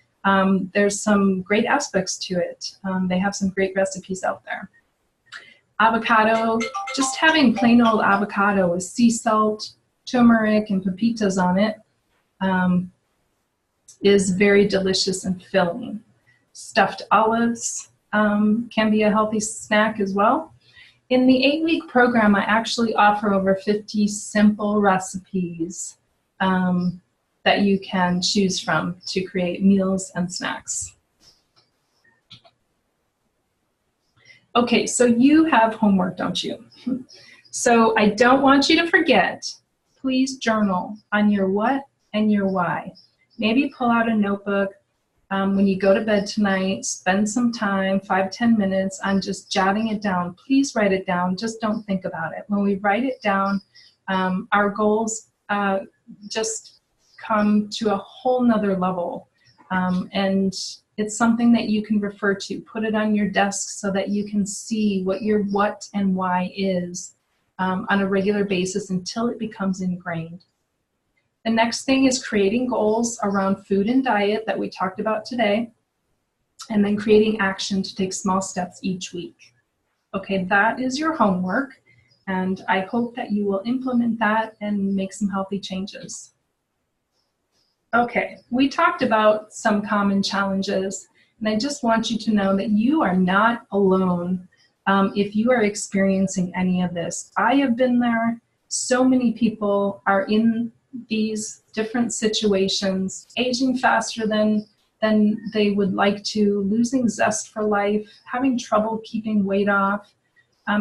there's some great aspects to it. They have some great recipes out there. Avocado, just having plain old avocado with sea salt, turmeric, and pepitas on it is very delicious and filling. Stuffed olives can be a healthy snack as well. In the 8-week program, I actually offer over 50 simple recipes that you can choose from to create meals and snacks. Okay, so you have homework, don't you? So I don't want you to forget, please journal on your what and your why. Maybe pull out a notebook when you go to bed tonight, spend some time, 5-10 minutes on just jotting it down. Please write it down, just don't think about it. When we write it down, our goals just come to a whole nother level. And it's something that you can refer to. Put it on your desk so that you can see what your what and why is on a regular basis until it becomes ingrained. The next thing is creating goals around food and diet that we talked about today, and then creating action to take small steps each week. Okay, that is your homework, and I hope that you will implement that and make some healthy changes. Okay, we talked about some common challenges, and I just want you to know that you are not alone if you are experiencing any of this. I have been there. So many people are in these different situations, aging faster than they would like to, losing zest for life, having trouble keeping weight off,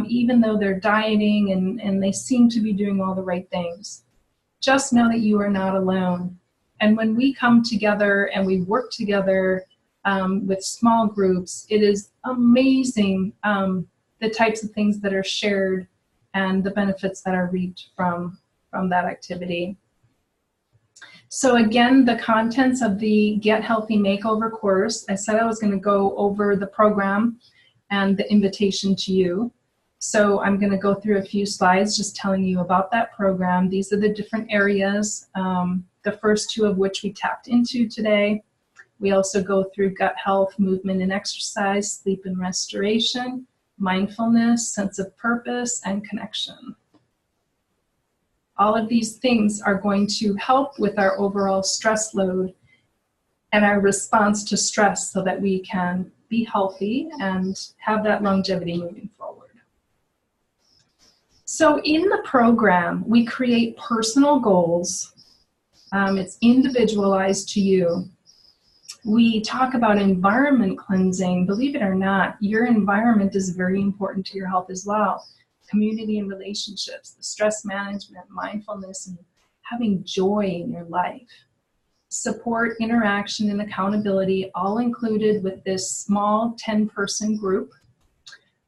even though they're dieting and they seem to be doing all the right things. Just know that you are not alone. And when we come together and we work together with small groups, it is amazing the types of things that are shared and the benefits that are reaped from that activity. So again, the contents of the Get Healthy Makeover course, I said I was going to go over the program and the invitation to you. So I'm going to go through a few slides just telling you about that program. These are the different areas, the first two of which we tapped into today. We also go through gut health, movement and exercise, sleep and restoration, mindfulness, sense of purpose, and connection. All of these things are going to help with our overall stress load and our response to stress so that we can be healthy and have that longevity moving forward. So in the program, we create personal goals. It's individualized to you. We talk about environment cleansing. Believe it or not, your environment is very important to your health as well. Community and relationships, the stress management, mindfulness, and having joy in your life. Support, interaction, and accountability, all included with this small 10-person group.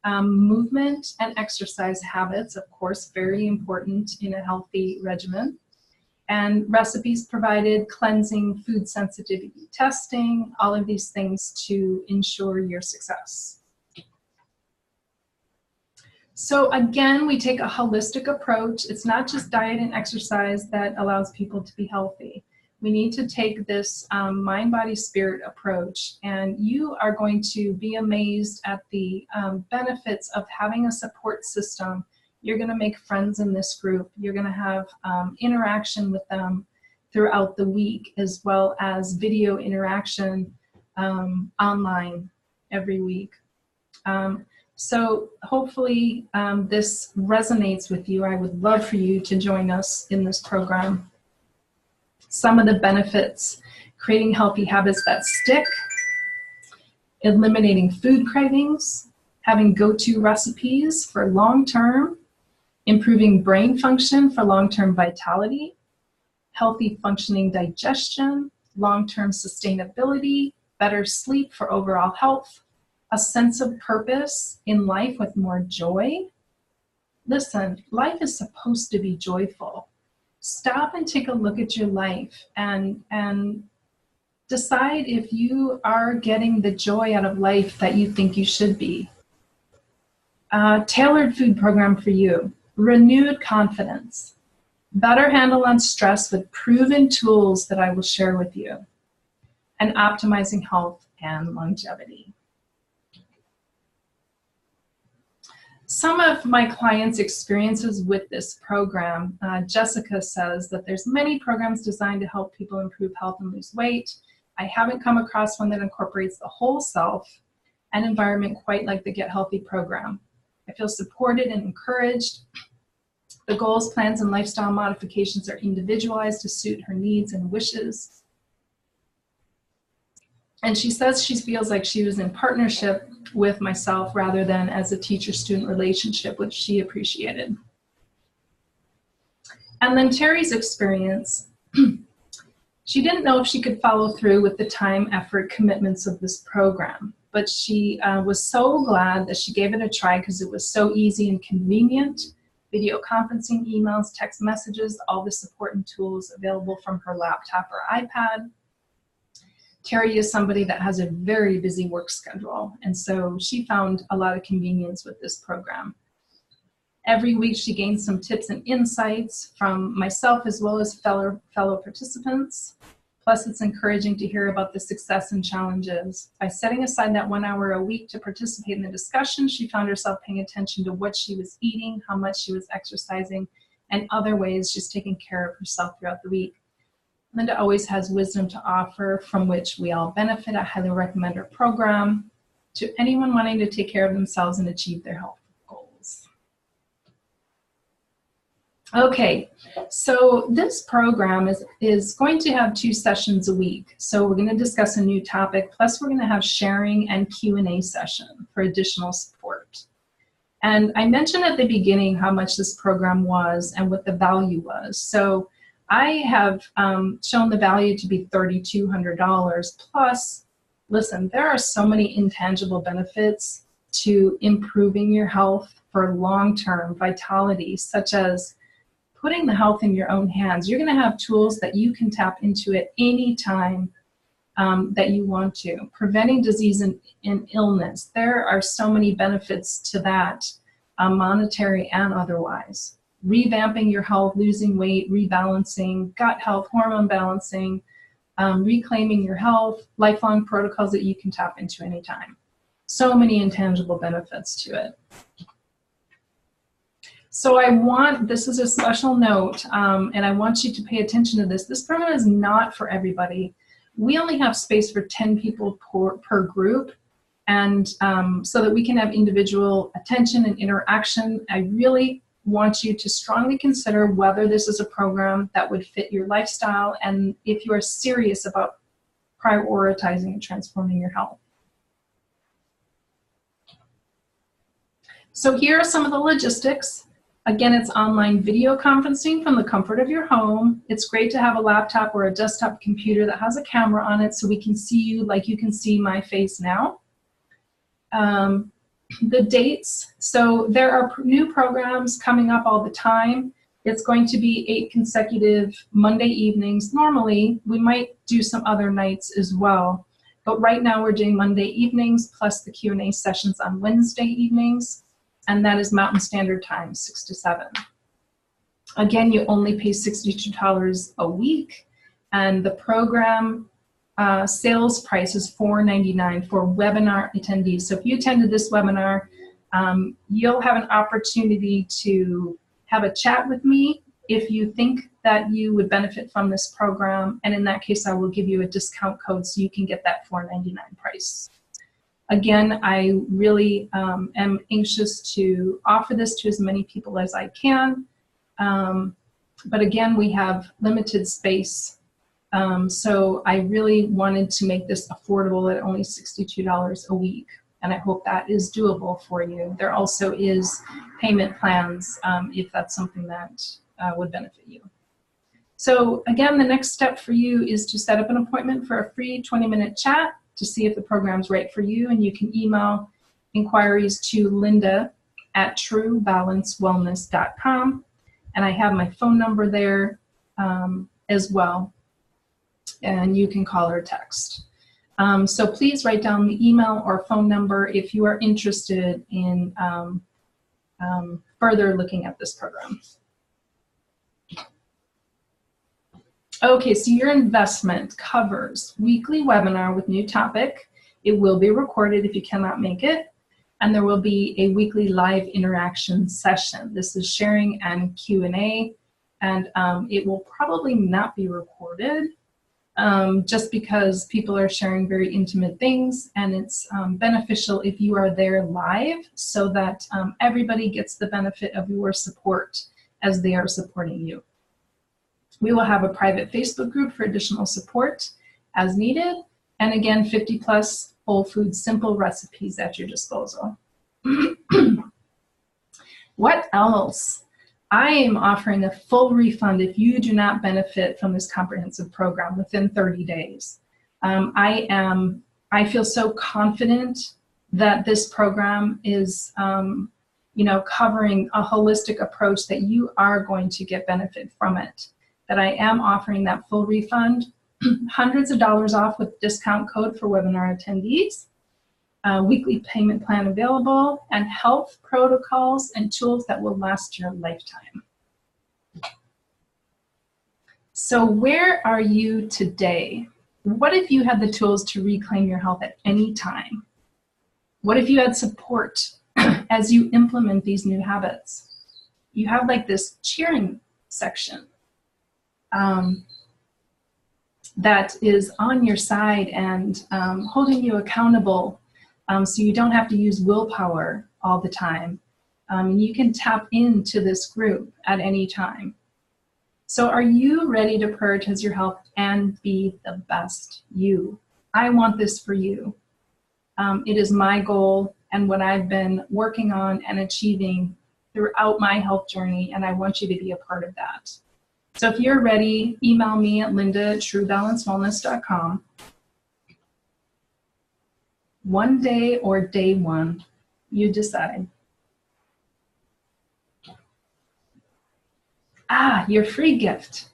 Movement and exercise habits, of course, very important in a healthy regimen. And recipes provided, cleansing, food sensitivity testing, all of these things to ensure your success. So again, we take a holistic approach. It's not just diet and exercise that allows people to be healthy. We need to take this mind, body, spirit approach, and you are going to be amazed at the benefits of having a support system. You're going to make friends in this group. You're going to have interaction with them throughout the week, as well as video interaction online every week. So hopefully this resonates with you. I would love for you to join us in this program. Some of the benefits: creating healthy habits that stick, eliminating food cravings, having go-to recipes for long-term, improving brain function for long-term vitality, healthy functioning digestion, long-term sustainability, better sleep for overall health, a sense of purpose in life with more joy. Listen, life is supposed to be joyful. Stop and take a look at your life and decide if you are getting the joy out of life that you think you should be. Tailored food program for you. Renewed confidence. Better handle on stress with proven tools that I will share with you. And optimizing health and longevity. Some of my clients' experiences with this program, Jessica says that there's many programs designed to help people improve health and lose weight. I haven't come across one that incorporates the whole self and environment quite like the Get Healthy program. I feel supported and encouraged. The goals, plans, and lifestyle modifications are individualized to suit her needs and wishes. And she says she feels like she was in partnership with myself rather than as a teacher-student relationship, which she appreciated. And then Terry's experience. She didn't know if she could follow through with the time, effort, commitments of this program, but she was so glad that she gave it a try because it was so easy and convenient. Video conferencing, emails, text messages, all the support and tools available from her laptop or iPad. Terry is somebody that has a very busy work schedule, and so she found a lot of convenience with this program. Every week she gains some tips and insights from myself as well as fellow participants. Plus it's encouraging to hear about the success and challenges. By setting aside that 1 hour a week to participate in the discussion, she found herself paying attention to what she was eating, how much she was exercising, and other ways she's taking care of herself throughout the week. Linda always has wisdom to offer from which we all benefit. I highly recommend her program to anyone wanting to take care of themselves and achieve their health goals. Okay, so this program is going to have 2 sessions a week. So we're going to discuss a new topic, plus we're going to have sharing and Q&A session for additional support. And I mentioned at the beginning how much this program was and what the value was. So I have shown the value to be $3,200 plus, listen, there are so many intangible benefits to improving your health for long-term vitality, such as putting the health in your own hands. You're going to have tools that you can tap into at any time that you want to. Preventing disease and illness. There are so many benefits to that, monetary and otherwise. Revamping your health, losing weight, rebalancing, gut health, hormone balancing, reclaiming your health, lifelong protocols that you can tap into anytime. So many intangible benefits to it. So this is a special note, and I want you to pay attention to this. This program is not for everybody. We only have space for 10 people per group, and so that we can have individual attention and interaction. I really want you to strongly consider whether this is a program that would fit your lifestyle and if you are serious about prioritizing and transforming your health. So here are some of the logistics. Again, it's online video conferencing from the comfort of your home. It's great to have a laptop or a desktop computer that has a camera on it so we can see you like you can see my face now. The dates, so there are new programs coming up all the time. It's going to be 8 consecutive Monday evenings. Normally, we might do some other nights as well, but right now we're doing Monday evenings plus the Q&A sessions on Wednesday evenings, and that is Mountain Standard Time, 6 to 7. Again, you only pay $62 a week, and the program sales price is $4.99 for webinar attendees. So if you attended this webinar, you'll have an opportunity to have a chat with me if you think that you would benefit from this program, and in that case I will give you a discount code so you can get that $4.99 price. Again, I really am anxious to offer this to as many people as I can, but again, we have limited space. So I really wanted to make this affordable at only $62 a week. and I hope that is doable for you. There also is payment plans if that's something that would benefit you. So again, the next step for you is to set up an appointment for a free 20-minute chat to see if the program's right for you, and you can email inquiries to linda@truebalancewellness.com, and I have my phone number there as well, and you can call or text. So please write down the email or phone number if you are interested in further looking at this program. Okay, so your investment covers weekly webinar with new topic. It will be recorded if you cannot make it, and there will be a weekly live interaction session. This is sharing and Q&A, and it will probably not be recorded just because people are sharing very intimate things, and it's beneficial if you are there live so that everybody gets the benefit of your support as they are supporting you. We will have a private Facebook group for additional support as needed, and again, 50+ whole food simple recipes at your disposal. What else? I am offering a full refund if you do not benefit from this comprehensive program within 30 days. I feel so confident that this program is covering a holistic approach that you are going to get benefit from it, that I am offering that full refund, hundreds of dollars off with discount code for webinar attendees, weekly payment plan available, and health protocols and tools that will last your lifetime. So where are you today? What if you had the tools to reclaim your health at any time? What if you had support as you implement these new habits? You have like this cheering section that is on your side and holding you accountable, so you don't have to use willpower all the time. You can tap into this group at any time. So are you ready to prioritize your health and be the best you? I want this for you. It is my goal and what I've been working on and achieving throughout my health journey, and I want you to be a part of that. So if you're ready, email me at linda@truebalancewellness.com. One day or day one, you decide. Your free gift.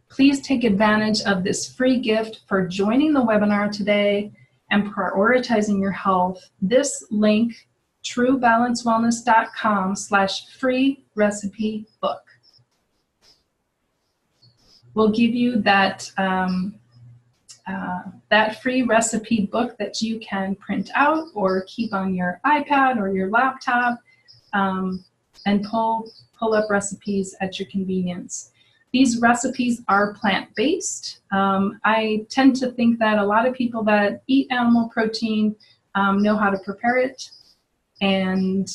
Please take advantage of this free gift for joining the webinar today and prioritizing your health. This link, truebalancewellness.com/free recipe book, will give you that that free recipe book that you can print out or keep on your iPad or your laptop and pull up recipes at your convenience. These recipes are plant-based. I tend to think that a lot of people that eat animal protein know how to prepare it, and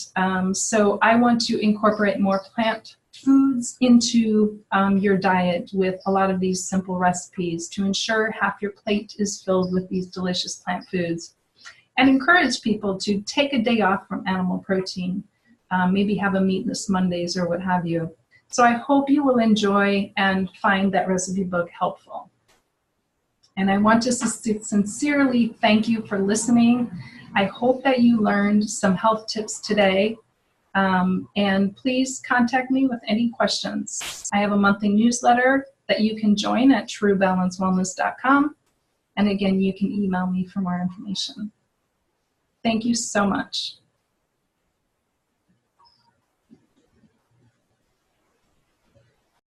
so I want to incorporate more plant foods into your diet with a lot of these simple recipes to ensure half your plate is filled with these delicious plant foods, and encourage people to take a day off from animal protein, maybe have a meatless Mondays or what have you. So I hope you will enjoy and find that recipe book helpful. And I want to sincerely thank you for listening. I hope that you learned some health tips today. And please contact me with any questions. I have a monthly newsletter that you can join at truebalancewellness.com. And again, you can email me for more information. Thank you so much.